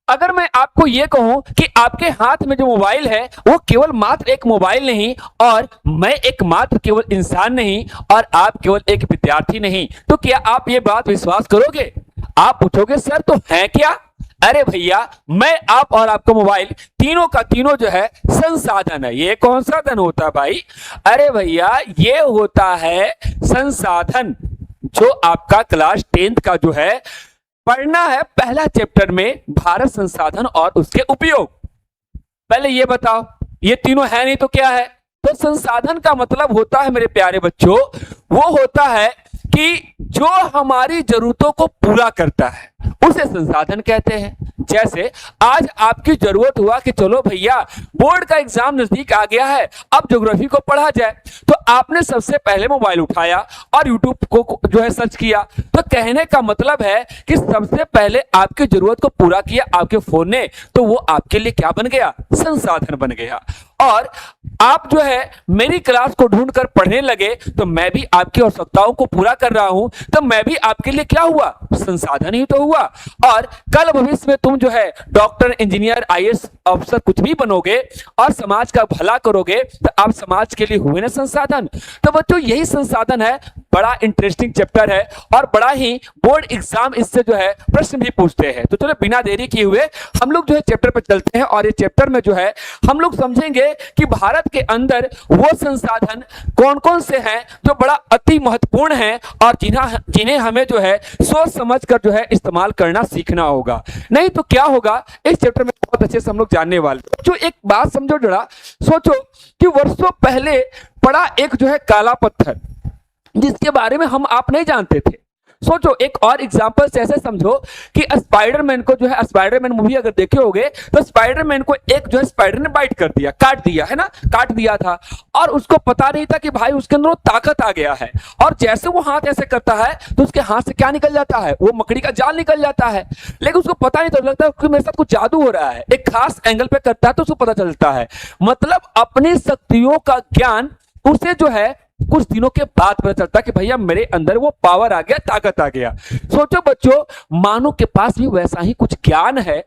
अगर मैं आपको ये कहूं कि आपके हाथ में जो मोबाइल है वो केवल मात्र एक मोबाइल नहीं, और मैं एक मात्र केवल इंसान नहीं, और आप केवल एक विद्यार्थी नहीं, तो क्या आप ये बात विश्वास करोगे? आप पूछोगे सर तो है क्या? अरे भैया, मैं, आप और आपका मोबाइल तीनों का तीनों जो है संसाधन है। ये कौन सा धन होता है भाई? अरे भैया, ये होता है संसाधन, जो आपका क्लास 10th का जो है पढ़ना है पहला चैप्टर में, भारत संसाधन और उसके उपयोग। पहले ये बताओ, ये तीनों है नहीं तो क्या है? तो संसाधन का मतलब होता है मेरे प्यारे बच्चों, वो होता है कि जो हमारी जरूरतों को पूरा करता है उसे संसाधन कहते हैं। जैसे आज आपकी जरूरत हुआ कि चलो भैया बोर्ड का एग्जाम नजदीक आ गया है, अब ज्योग्राफी को पढ़ा जाए, तो आपने सबसे पहले मोबाइल उठाया और यूट्यूब को जो है सर्च किया। तो कहने का मतलब है कि सबसे पहले आपकी जरूरत को पूरा किया आपके फोन ने, तो वो आपके लिए क्या बन गया? संसाधन बन गया। और आप जो है मेरी क्लास को ढूंढकर पढ़ने लगे, तो मैं भी आपकी आवश्यकताओं को पूरा कर रहा हूं, तो मैं भी आपके लिए क्या हुआ? संसाधन ही तो हुआ। और कल भविष्य में तुम जो है डॉक्टर, इंजीनियर, आईएएस अफसर कुछ भी बनोगे और समाज का भला करोगे, तो आप समाज के लिए हुए ना संसाधन। तो बच्चों, यही संसाधन है। बड़ा इंटरेस्टिंग चैप्टर है और बड़ा ही बोर्ड एग्जाम इससे जो है प्रश्न भी पूछते हैं। तो चलो बिना देरी किए हुए हम लोग जो है चैप्टर पर चलते हैं, और ये चैप्टर में जो है हम लोग समझेंगे कि भारत के अंदर वो संसाधन कौन कौन से हैं जो बड़ा अति महत्वपूर्ण हैं, और जिन्हें हमें जो है सोच समझ कर जो है इस्तेमाल करना सीखना होगा। नहीं तो क्या होगा, इस चैप्टर में बहुत अच्छे से हम लोग जानने वाले। जो एक बात समझो जरा, सोचो कि वर्षों पहले पड़ा एक जो है काला पत्थर, जिसके बारे में हम आप नहीं जानते थे। सोचो, एक और एग्जांपल से ऐसे समझो कि स्पाइडरमैन को जो है, स्पाइडरमैन मूवी अगर देखे होगे, तो स्पाइडरमैन को एक जो है स्पाइडर ने बाइट कर दिया, काट दिया है ना, काट दिया था, और उसको पता नहीं था कि भाई उसके अंदर वो ताकत आ गया है। और जैसे वो हाथ ऐसे करता है तो उसके हाथ से क्या निकल जाता है? वो मकड़ी का जाल निकल जाता है। लेकिन उसको पता नहीं, तो लगता है कि मेरे साथ कुछ जादू हो रहा है। एक खास एंगल पे करता है तो उसको पता चलता है। मतलब अपनी शक्तियों का ज्ञान उसे जो है कुछ दिनों के बाद पता चलता कि भैया मेरे अंदर वो पावर आ गया, ताकत आ गया। सोचो बच्चों, मानव के पास भी वैसा ही कुछ ज्ञान है,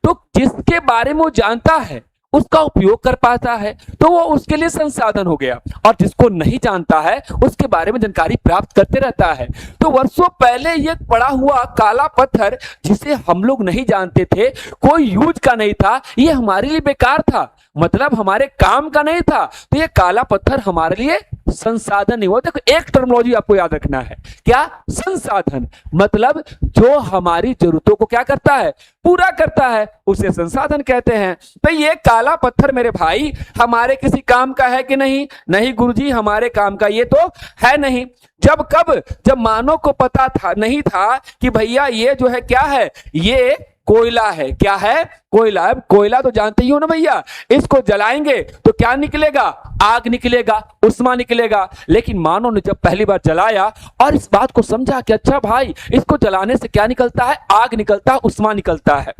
तो जिसके बारे में वो जानता है उसका उपयोग कर पाता है, तो वो उसके लिए संसाधन हो गया। और जिसको नहीं जानता है उसके बारे में जानकारी प्राप्त करते रहता है। तो वर्षों पहले ये पड़ा हुआ काला पत्थर, जिसे हम लोग नहीं जानते थे, कोई यूज का नहीं था, ये हमारे लिए बेकार था, मतलब हमारे काम का नहीं था, तो ये काला पत्थर हमारे लिए संसाधन नहीं हुआ। देखो, एक टर्मिनोलॉजी आपको याद रखना है, क्या? संसाधन। मतलब जो हमारी जरूरतों को क्या करता है? पूरा करता है, उसे संसाधन कहते हैं। तो ये काला पत्थर मेरे भाई हमारे किसी काम का है कि नहीं? नहीं गुरुजी, हमारे काम का ये तो है नहीं। जब कब? जब मानव को पता था नहीं था कि भैया ये जो है क्या है? ये कोयला है। क्या है? कोयला। कोयला तो जानते ही हो ना भैया, इसको जलाएंगे तो क्या निकलेगा? आग निकलेगा, उष्मा निकलेगा। लेकिन मानव ने जब पहली बार जलाया और इस बात को समझा कि अच्छा भाई, इसको जलाने से क्या निकलता है? आग निकलता है, उष्मा निकलता है।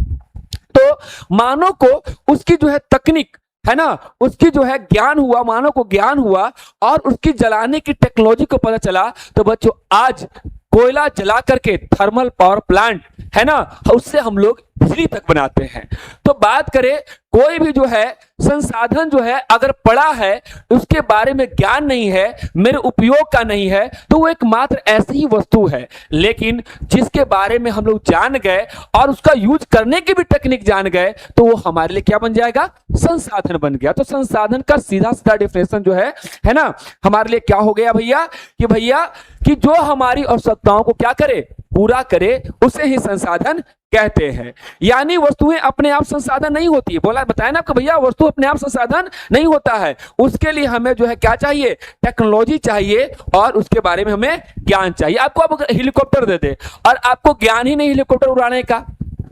तो मानव को उसकी जो है तकनीक है ना, उसकी जो है ज्ञान हुआ, मानव को ज्ञान हुआ और उसकी जलाने की टेक्नोलॉजी को पता चला। तो बच्चों, आज कोयला जला करके थर्मल पावर प्लांट है ना, उससे हम लोग बिजली तक बनाते हैं। तो बात करें, कोई भी जो है संसाधन जो है अगर पड़ा है, उसके बारे में ज्ञान नहीं है, मेरे उपयोग का नहीं है, तो वो एक मात्र ऐसी ही वस्तु है। लेकिन जिसके बारे में हम लोग जान गए और उसका यूज करने की भी टेक्निक जान गए, तो वो हमारे लिए क्या बन जाएगा? संसाधन बन गया। तो संसाधन का सीधा सीधा डिफिनेशन जो है ना, हमारे लिए क्या हो गया भैया? कि जो हमारी आवश्यकताओं को क्या करे? पूरा करे, उसे ही संसाधन कहते हैं। यानी वस्तुएं अपने आप संसाधन नहीं होती है। बोला, बताया ना आपको भैया, वस्तु अपने आप संसाधन नहीं होता है। उसके लिए हमें जो है क्या चाहिए? टेक्नोलॉजी चाहिए, और उसके बारे में हमें ज्ञान चाहिए। आपको अब हेलीकॉप्टर दे दे और आपको ज्ञान ही नहीं हेलीकॉप्टर उड़ाने का,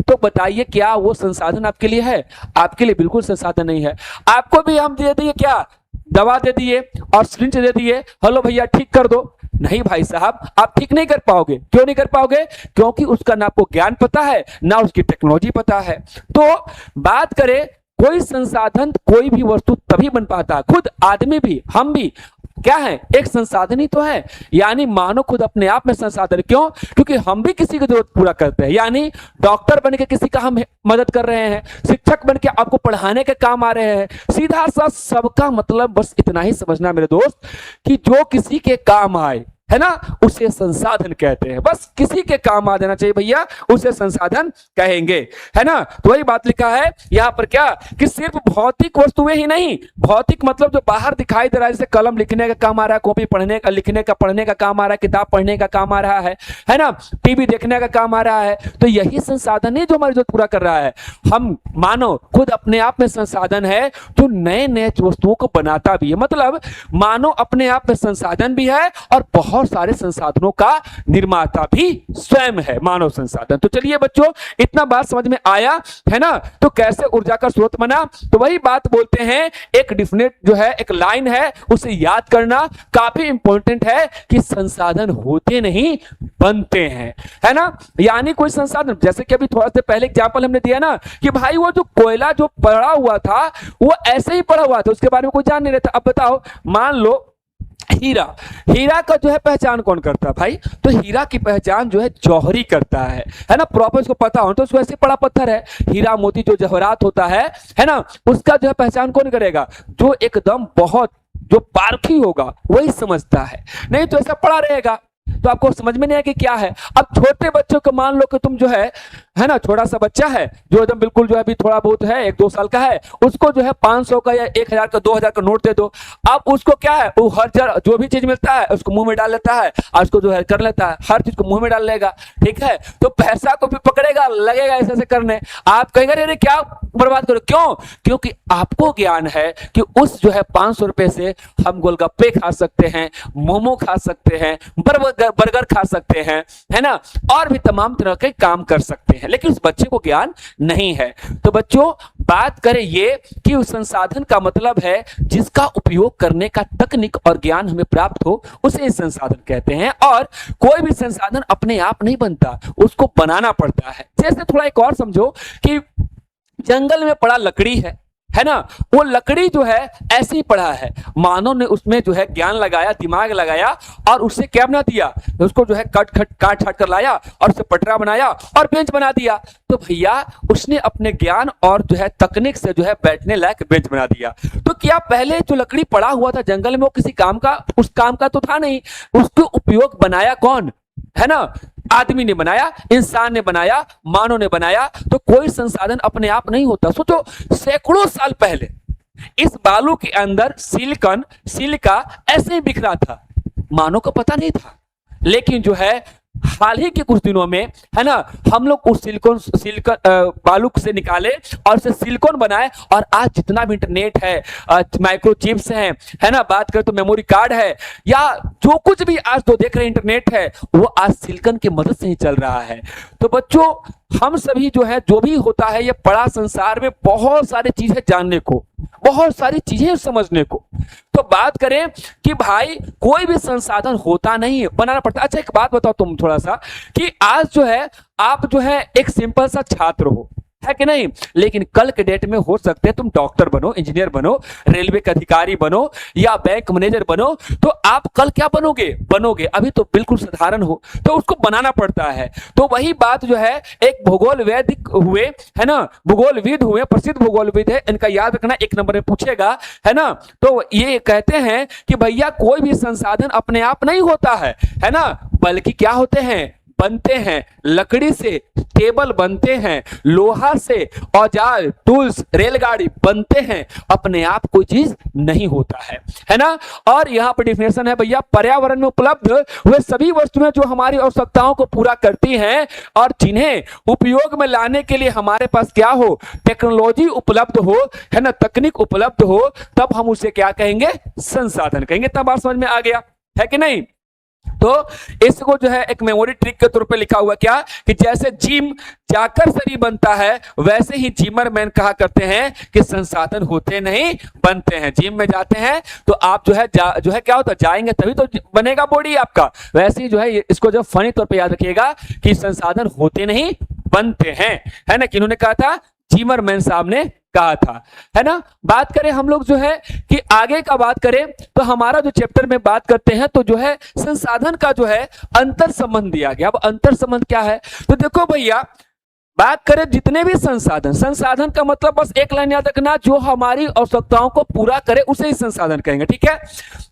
तो बताइए क्या वो संसाधन आपके लिए है? आपके लिए बिल्कुल संसाधन नहीं है। आपको भी हम दे दिए क्या? दवा दे दिए और सिरिंज दे दिए, हेलो भैया ठीक कर दो। नहीं भाई साहब, आप ठीक नहीं कर पाओगे। क्यों नहीं कर पाओगे? क्योंकि उसका ना आपको ज्ञान पता है, ना उसकी टेक्नोलॉजी पता है। तो बात करें, कोई संसाधन, कोई भी वस्तु तभी बन पाता है, खुद आदमी भी, हम भी क्या है, एक संसाधन ही तो है। यानी मानव खुद अपने आप में संसाधन। क्यों? क्योंकि हम भी किसी की जरूरत पूरा करते हैं। यानी डॉक्टर बन के किसी का हम मदद कर रहे हैं, शिक्षक बन के आपको पढ़ाने के काम आ रहे हैं। सीधा सा सबका मतलब बस इतना ही समझना मेरे दोस्त कि जो किसी के काम आए, है ना, उसे संसाधन कहते हैं। बस किसी के काम आ जाना चाहिए भैया, उसे संसाधन कहेंगे, है ना। तो वही बात लिखा है यहां पर क्या, कि सिर्फ भौतिक वस्तुएं ही नहीं, भौतिक मतलब जो बाहर दिखाई दे रहा है, जैसे कलम लिखने का काम आ रहा है, कॉपी पढ़ने का, लिखने का, पढ़ने का काम आ रहा है, किताब पढ़ने का काम आ रहा है ना, टीवी देखने का काम आ रहा है। तो यही संसाधन है जो हमारी जरूरत पूरा कर रहा है। हम मानव खुद अपने आप में संसाधन है जो नए नए वस्तुओं को बनाता भी है। मतलब मानव अपने आप में संसाधन भी है और बहुत सारे संसाधनों का निर्माता भी स्वयं है, मानव संसाधन। तो चलिए बच्चों, इतना बात समझ में आया, है ना। तो कैसे ऊर्जा का स्रोत बना, तो वही बात बोलते हैं, एक डिफिनेट जो है, एक लाइन है, उसे याद करना काफी इंपॉर्टेंट है कि संसाधन होते नहीं बनते हैं, है ना। यानी कोई संसाधन, जैसे कि अभी थोड़ा सा पहले एग्जांपल हमने दिया ना कि भाई वो जो कोयला जो पड़ा हुआ था वो ऐसे ही पड़ा हुआ था, उसके बारे में कोई जान नहीं रहता। अब बताओ, मान लो हीरा, हीरा का जो है पहचान कौन करता है भाई, तो हीरा की पहचान जो है जौहरी करता है ना। प्रॉपर उसको पता हो तो उसको ऐसे पड़ा पत्थर है, हीरा मोती जो जवाहरात होता है ना, उसका जो है पहचान कौन करेगा, जो एकदम बहुत जो पारखी होगा वही समझता है, नहीं तो ऐसा पड़ा रहेगा तो आपको समझ में नहीं आया कि क्या है। अब छोटे बच्चों को मान लो कि तुम जो है ना, छोटा सा बच्चा है जो एकदम बिल्कुल जो है अभी थोड़ा बहुत है, 1-2 साल का है, उसको जो है 500 का या 1000 का 2000 का नोट दे दो। अब उसको क्या है, वो हर जगह जो भी चीज मिलता है उसको मुंह में डाल लेता है और उसको जो है कर लेता है, हर चीज को मुंह में डाल लेगा, ठीक है। तो पैसा को भी पकड़ेगा, लगेगा ऐसे ऐसे करने, आप कहेंगे अरे क्या बर्बाद करो, क्यों? क्योंकि आपको ज्ञान है कि उस जो है 500 रुपए से हम गोलगप्पे खा सकते हैं, मोमो खा सकते हैं, बर्गर खा सकते हैं, है ना, और भी तमाम तरह के काम कर सकते हैं, लेकिन उस बच्चे को ज्ञान नहीं है। तो बच्चों, बात करें ये कि उस संसाधन का मतलब है जिसका उपयोग करने का तकनीक और ज्ञान हमें प्राप्त हो, उसे संसाधन कहते हैं। और कोई भी संसाधन अपने आप नहीं बनता, उसको बनाना पड़ता है। जैसे थोड़ा एक और समझो कि जंगल में पड़ा लकड़ी है ना, वो लकड़ी जो है ऐसे ही पड़ा है, मानव ने उसमें जो है ज्ञान लगाया, दिमाग लगाया और उससे क्या बना दिया, उसको जो है काट कर लाया और उससे पटरा बनाया और बेंच बना दिया। तो भैया उसने अपने ज्ञान और जो है तकनीक से जो है बैठने लायक बेंच बना दिया। तो क्या पहले जो लकड़ी पड़ा हुआ था जंगल में वो किसी काम का, उस काम का तो था नहीं, उसको उपयोग बनाया कौन, है ना, आदमी ने बनाया, इंसान ने बनाया, मानव ने बनाया। तो कोई संसाधन अपने आप नहीं होता। सोचो, सैकड़ों साल पहले इस बालू के अंदर सिलिका ऐसे ही बिखरा था, मानव को पता नहीं था। लेकिन जो है हाल ही के कुछ दिनों में, है ना, हम लोग उस सिलिकॉन बालू से निकाले और उसे सिलिकॉन बनाए, और आज जितना भी इंटरनेट है, माइक्रोचिप्स हैं, है ना, बात करें तो मेमोरी कार्ड है, या जो कुछ भी आज तो देख रहे हैं इंटरनेट है, वो आज सिलिकॉन की मदद से ही चल रहा है। तो बच्चों, हम सभी जो है जो भी होता है, ये बड़ा संसार में बहुत सारी चीजें जानने को, बहुत सारी चीजें समझने को। तो बात करें कि भाई कोई भी संसाधन होता नहीं है, बनाना पड़ता है। अच्छा एक बात बताओ तुम थोड़ा सा, कि आज जो है आप जो है एक सिंपल सा छात्र हो, है कि नहीं, लेकिन कल के डेट में हो सकते हैं तुम डॉक्टर बनो, इंजीनियर बनो, रेलवे के अधिकारी बनो या बैंक मैनेजर बनो। तो आप कल क्या बनोगे, अभी तो बिल्कुल साधारण हो, तो उसको बनाना पड़ता है। तो वही बात जो है, एक भूगोल वैदिक हुए, है ना, भूगोलविद हुए, प्रसिद्ध भूगोलविद है, इनका याद रखना, एक नंबर में पूछेगा, है ना। तो ये कहते हैं कि भैया कोई भी संसाधन अपने आप नहीं होता है ना, बल्कि क्या होते हैं, बनते हैं। लकड़ी से टेबल बनते हैं, लोहा से औजार, टूल्स, रेलगाड़ी बनते हैं, अपने आप कोई चीज नहीं होता है ना। और यहाँ पर डिफिनेशन है भैया, पर्यावरण में उपलब्ध वे सभी वस्तुएं जो हमारी आवश्यकताओं को पूरा करती हैं और जिन्हें उपयोग में लाने के लिए हमारे पास क्या हो, टेक्नोलॉजी उपलब्ध हो, है ना, तकनीक उपलब्ध हो, तब हम उसे क्या कहेंगे, संसाधन कहेंगे। इतना बात समझ में आ गया है कि नहीं। तो इसको जो है एक मेमोरी ट्रिक के तौर पे लिखा हुआ क्या, कि जैसे जिम जाकर शरीर बनता है, वैसे ही जिमर मैन कहा करते हैं कि संसाधन होते नहीं बनते हैं। जिम में जाते हैं तो आप जो है क्या होता है, जाएंगे तभी तो बनेगा बॉडी आपका। वैसे ही जो है इसको जो फनी तौर पे याद रखिएगा कि संसाधन होते नहीं बनते हैं, है ना। किन्होंने कहा था, जिमर मैन साहब ने कहा था, है ना। बात करें हम लोग जो है कि आगे का बात करें तो हमारा जो चैप्टर में बात करते हैं तो जो है संसाधन का जो है अंतर संबंध दिया गया। अब अंतर संबंध क्या है, तो देखो भैया बात करें जितने भी संसाधन, संसाधन का मतलब बस एक लाइन याद रखना, जो हमारी आवश्यकताओं को पूरा करे उसे ही संसाधन कहेंगे, ठीक है।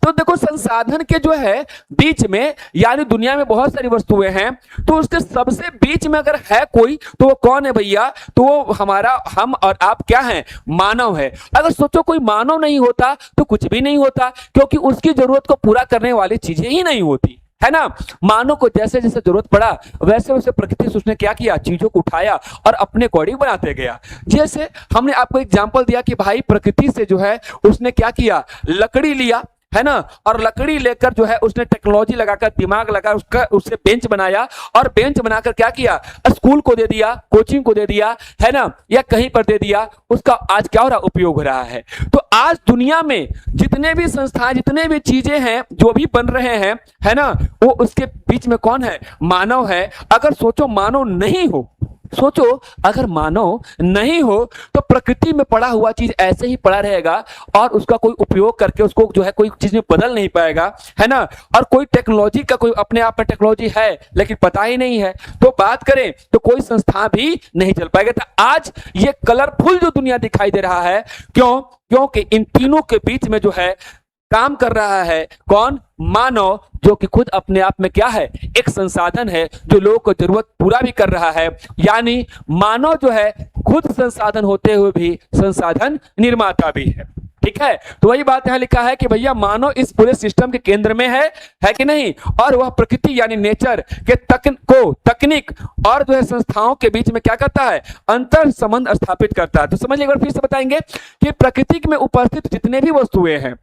तो देखो संसाधन के जो है बीच में, यानी दुनिया में बहुत सारी वस्तुएं हैं, तो उसके सबसे बीच में अगर है कोई तो वो कौन है भैया, तो वो हमारा, हम और आप क्या है, मानव है। अगर सोचो कोई मानव नहीं होता तो कुछ भी नहीं होता, क्योंकि उसकी जरूरत को पूरा करने वाली चीजें ही नहीं होती, है ना। मानव को जैसे जैसे जरूरत पड़ा वैसे वैसे प्रकृति से उसने क्या किया, चीजों को उठाया और अपने अकॉर्डिंग बनाते गया। जैसे हमने आपको एग्जांपल दिया कि भाई प्रकृति से जो है उसने क्या किया, लकड़ी लिया, है ना, और लकड़ी लेकर जो है उसने टेक्नोलॉजी लगाकर, दिमाग लगा उसका, उससे बेंच बनाया, और बेंच बनाकर क्या किया, स्कूल को दे दिया, कोचिंग को दे दिया, है ना, या कहीं पर दे दिया। उसका आज क्या हो रहा, उपयोग हो रहा है। तो आज दुनिया में जितने भी संस्थान, जितने भी चीजें हैं, जो भी बन रहे हैं, है ना, वो उसके बीच में कौन है, मानव है। अगर सोचो मानव नहीं हो, सोचो अगर मानव नहीं हो तो प्रकृति में पड़ा हुआ चीज ऐसे ही पड़ा रहेगा और उसका कोई उपयोग करके उसको जो है कोई चीज में बदल नहीं पाएगा, है ना। और कोई टेक्नोलॉजी का, कोई अपने आप में टेक्नोलॉजी है लेकिन पता ही नहीं है, तो बात करें तो कोई संस्था भी नहीं चल पाएगा। तो आज ये कलरफुल जो दुनिया दिखाई दे रहा है, क्यों, क्योंकि इन तीनों के बीच में जो है काम कर रहा है कौन, मानव, जो कि खुद अपने आप में क्या है, एक संसाधन है जो लोगों को जरूरत पूरा भी कर रहा है। यानी मानव जो है खुद संसाधन होते हुए भी संसाधन निर्माता भी है, ठीक है। तो वही बात यहां लिखा है कि भैया मानव इस पूरे सिस्टम के केंद्र में है कि नहीं, और वह प्रकृति यानी नेचर के तकनीक और जो है संस्थाओं के बीच में क्या करता है, अंतर संबंध स्थापित करता है। तो समझिए, एक बार फिर से बताएंगे कि प्रकृति में उपस्थित जितने भी वस्तुएं हैं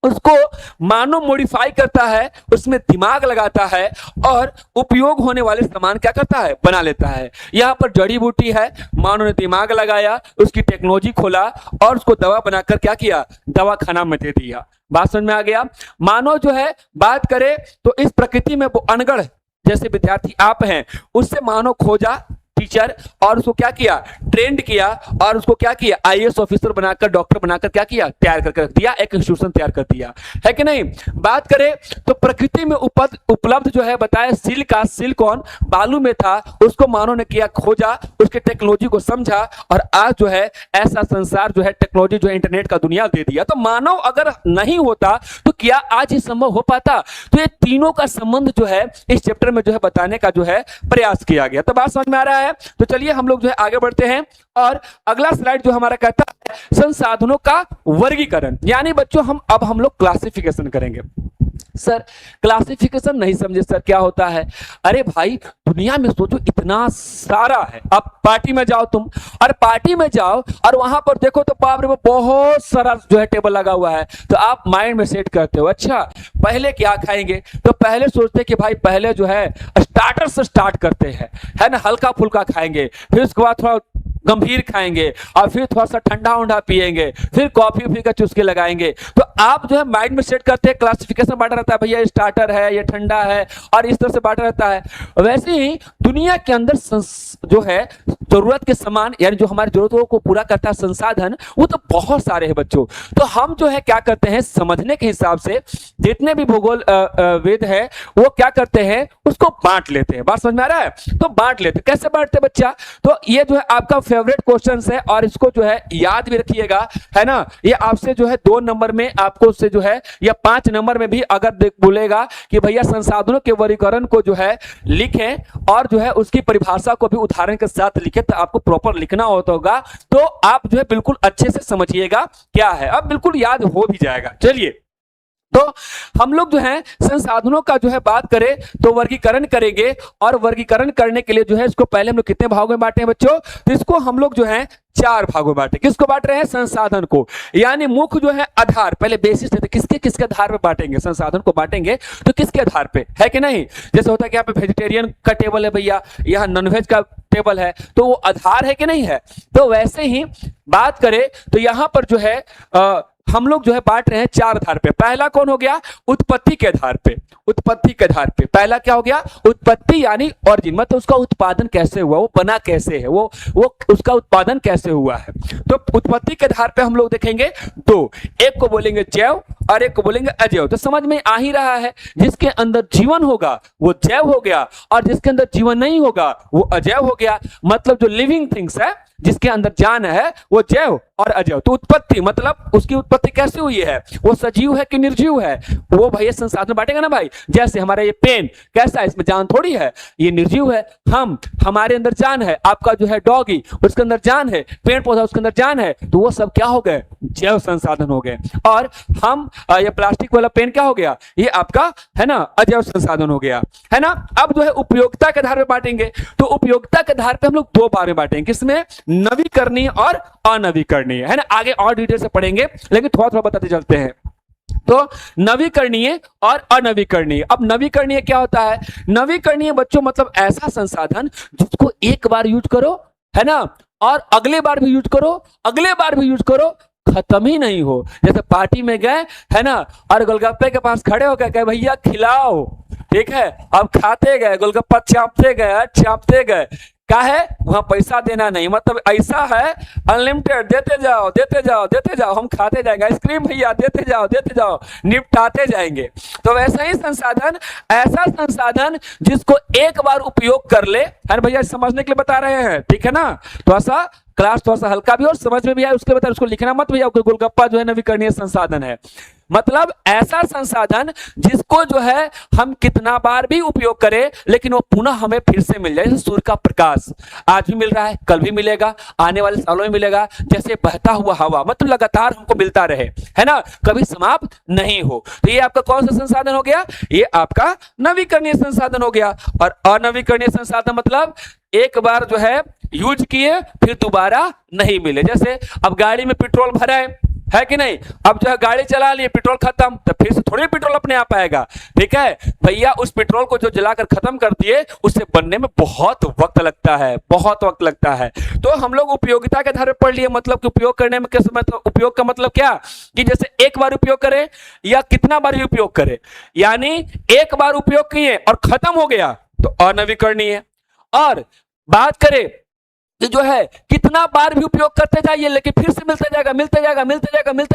उसको मानव मॉडिफाई करता है, उसमें दिमाग लगाता है और उपयोग होने वाले सामान क्या करता है, बना लेता है। यहाँ पर जड़ी बूटी है, मानव ने दिमाग लगाया, उसकी टेक्नोलॉजी खोला और उसको दवा बनाकर क्या किया, दवाखाना में दे दिया। बात समझ में आ गया। मानव जो है बात करे तो इस प्रकृति में वो अनगढ़, जैसे विद्यार्थी आप हैं, उससे मानव खोजा टीचर और उसको क्या किया, ट्रेंड किया और उसको क्या किया, आईएएस ऑफिसर बनाकर, डॉक्टर बनाकर क्या किया, तैयार करके रख दिया, एक इंस्टीट्यूशन तैयार कर दिया, है कि नहीं। बात करें तो प्रकृति में उपलब्ध जो है बताया सिलिका, सिलिकॉन बालू में था, उसको मानव ने किया खोजा, उसके टेक्नोलॉजी को समझा और आज जो है ऐसा संसार जो है टेक्नोलॉजी जो है इंटरनेट का दुनिया दे दिया। तो मानव अगर नहीं होता तो क्या आज ये संभव हो पाता। तो ये तीनों का संबंध जो है इस चैप्टर में जो है बताने का जो है प्रयास किया गया। तो बात समझ में आ रहा है। तो चलिए हम लोग जो है आगे बढ़ते हैं और अगला स्लाइड जो हमारा कहता है संसाधनों का वर्गीकरण, यानी बच्चों हम लोग क्लासिफिकेशन करेंगे। सर क्लासिफिकेशन नहीं समझे सर, क्या होता है। अरे भाई दुनिया में सोचो इतना सारा है, अब पार्टी में जाओ तुम, और पार्टी में जाओ और वहां पर देखो तो बाप रे बहुत सारा जो है टेबल लगा हुआ है। तो आप माइंड में सेट करते हो, अच्छा पहले क्या खाएंगे, तो पहले सोचते कि भाई पहले जो है स्टार्टर से स्टार्ट करते हैं, है ना, हल्का फुल्का खाएंगे, फिर उसके बाद थोड़ा गंभीर खाएंगे और फिर थोड़ा सा ठंडा उंडा पिएंगे, फिर कॉफी उफी का चुस्के लगाएंगे। तो आप जो है माइंड में सेट करते हैं, क्लासिफिकेशन बांटा रहता है, भैया स्टार्टर है, ये ठंडा है, और इस तरह से बांटा रहता है। वैसे ही दुनिया के अंदर जो है जरूरत के सामान, यानी जो हमारी जरूरतों को पूरा करता है संसाधन, वो तो बहुत सारे हैं बच्चों। तो हम जो है क्या करते हैं, समझने के हिसाब से जितने भी भूगोल वेद है वो क्या करते हैं, उसको बांट लेते हैं। बात समझ में आ रहा है। तो बांट लेते, कैसे बांटते बच्चा, तो ये जो है आपका फेवरेट क्वेश्चन है और इसको जो है याद भी रखिएगा, है ना। ये आपसे जो है 2 नंबर में आपको से जो है या 5 नंबर में भी अगर बोलेगा कि भैया संसाधनों के वर्गीकरण को जो है लिखें और जो है उसकी परिभाषा को भी उदाहरण के साथ लिखें, तो आपको प्रॉपर लिखना होगा, तो आप जो है बिल्कुल अच्छे से समझिएगा क्या है, अब बिल्कुल याद हो भी जाएगा। चलिए तो हम लोग जो है संसाधनों का जो है बात करें तो वर्गीकरण करेंगे, और वर्गीकरण करने के लिए जो है इसको पहले हम लोग कितने भागों में बांटे हैं बच्चों, तो इसको हम लोग जो है 4 भागों में बांटे। किसको बांट रहे हैं, संसाधन को, यानी मुख्य जो है आधार, पहले बेसिस थे किसके किसके आधार पे बांटेंगे, संसाधन को बांटेंगे तो किसके आधार पे, है कि नहीं। जैसे होता है कि यहाँ पे वेजिटेरियन का टेबल है भैया, यहाँ नॉनवेज का टेबल है, तो वो आधार है कि नहीं है। तो वैसे ही बात करें तो यहाँ पर जो है हम लोग जो है बांट रहे हैं 4 आधार पे। पहला कौन हो गया? उत्पत्ति के आधार पे। उत्पत्ति के आधार पे पहला क्या हो गया? उत्पत्ति यानी ऑरिजिन, मतलब उसका उत्पादन कैसे हुआ, वो बना कैसे है, वो उसका उत्पादन कैसे हुआ है। तो उत्पत्ति के आधार पे हम लोग देखेंगे दो, एक को बोलेंगे जैव और एक को बोलेंगे अजैव। तो समझ में आ ही रहा है, जिसके अंदर जीवन होगा वो जैव हो गया और जिसके अंदर जीवन नहीं होगा वो अजैव हो गया। मतलब जो लिविंग थिंग्स है, जिसके अंदर जान है, वो जैव और अजैव। तो उत्पत्ति मतलब उसकी उत्पत्ति कैसे हुई है, वो सजीव है कि निर्जीव है, वो भाई संसाधन बांटेगा ना भाई। जैसे हमारा ये पेन कैसा है, इसमें जान थोड़ी है, ये निर्जीव है। हमारे अंदर जान है, आपका जो है डॉगी उसके अंदर जान है, पेड़ पौधा उसके अंदर जान है, तो वो सब क्या हो गए? जैव संसाधन हो गए। और हम ये प्लास्टिक वाला पेन क्या हो गया? ये आपका है ना अजैव संसाधन हो गया, है ना। अब जो है उपयोगिता के आधार पर बांटेंगे। तो उपयोगिता के आधार पर हम लोग दो बार में बांटेंगे, किसमें? नवीकरणीय और अनवीकरणीय, है ना। आगे और डिटेल से पढ़ेंगे, लेकिन थोड़ा थोड़ा बताते चलते हैं। तो नवीकरणीय और अनवीकरणीय। अब नवीकरणीय क्या होता है? नवीकरणीय बच्चों मतलब ऐसा संसाधन जिसको एक बार यूज करो, है ना, और अगले बार भी यूज करो, अगले बार भी यूज करो, खत्म ही नहीं हो। जैसे पार्टी में गए, है ना, और गोलगप्पे के पास खड़े हो गए, भैया खिलाओ, ठीक है, अब खाते गए, गोलगप्पा चापते गए, क्या है? वहां पैसा देना नहीं, मतलब ऐसा है अनलिमिटेड, देते जाओ, हम खाते जाएंगे, आइसक्रीम भैया देते जाओ, निपटाते जाएंगे। तो वैसा ही संसाधन, ऐसा संसाधन जिसको एक बार उपयोग कर ले, है भैया, समझने के लिए बता रहे हैं, ठीक है ना। तो ऐसा क्लास थोड़ा सा हल्का भी और समझ में भी आए उसके बता, उसको लिखना मत भैया, गोलगप्पा जो है नवीकरणीय संसाधन है। मतलब ऐसा संसाधन जिसको जो है हम कितना बार भी उपयोग करें, लेकिन वो पुनः हमें फिर से मिल जाए। जैसे सूर्य का प्रकाश आज भी मिल रहा है, कल भी मिलेगा, आने वाले सालों में मिलेगा। जैसे बहता हुआ हवा, मतलब लगातार हमको मिलता रहे, है ना, कभी समाप्त नहीं हो। तो ये आपका कौन सा संसाधन हो गया? ये आपका नवीकरणीय संसाधन हो गया। और अनवीकरणीय संसाधन मतलब एक बार जो है यूज किए फिर दोबारा नहीं मिले। जैसे अब गाड़ी में पेट्रोल भरा है कि नहीं, अब जो है गाड़ी चला लिए, पेट्रोल खत्म, तो फिर से थोड़ी पेट्रोल अपने आप आएगा, ठीक है भैया। उस पेट्रोल को जो जलाकर खत्म कर दिए, उससे बनने में बहुत वक्त लगता है, बहुत वक्त लगता है। तो हम लोग उपयोगिता के आधार पर पढ़ लिए, मतलब कि उपयोग करने में कैसे, मतलब उपयोग का मतलब क्या, कि जैसे एक बार उपयोग करें या कितना बार ही उपयोग करें। यानी एक बार उपयोग किए और खत्म हो गया तो अनवीकरणीय। और बात करें जो है कितना बार भी उपयोग करते जाइए, लेकिन फिर से मिलते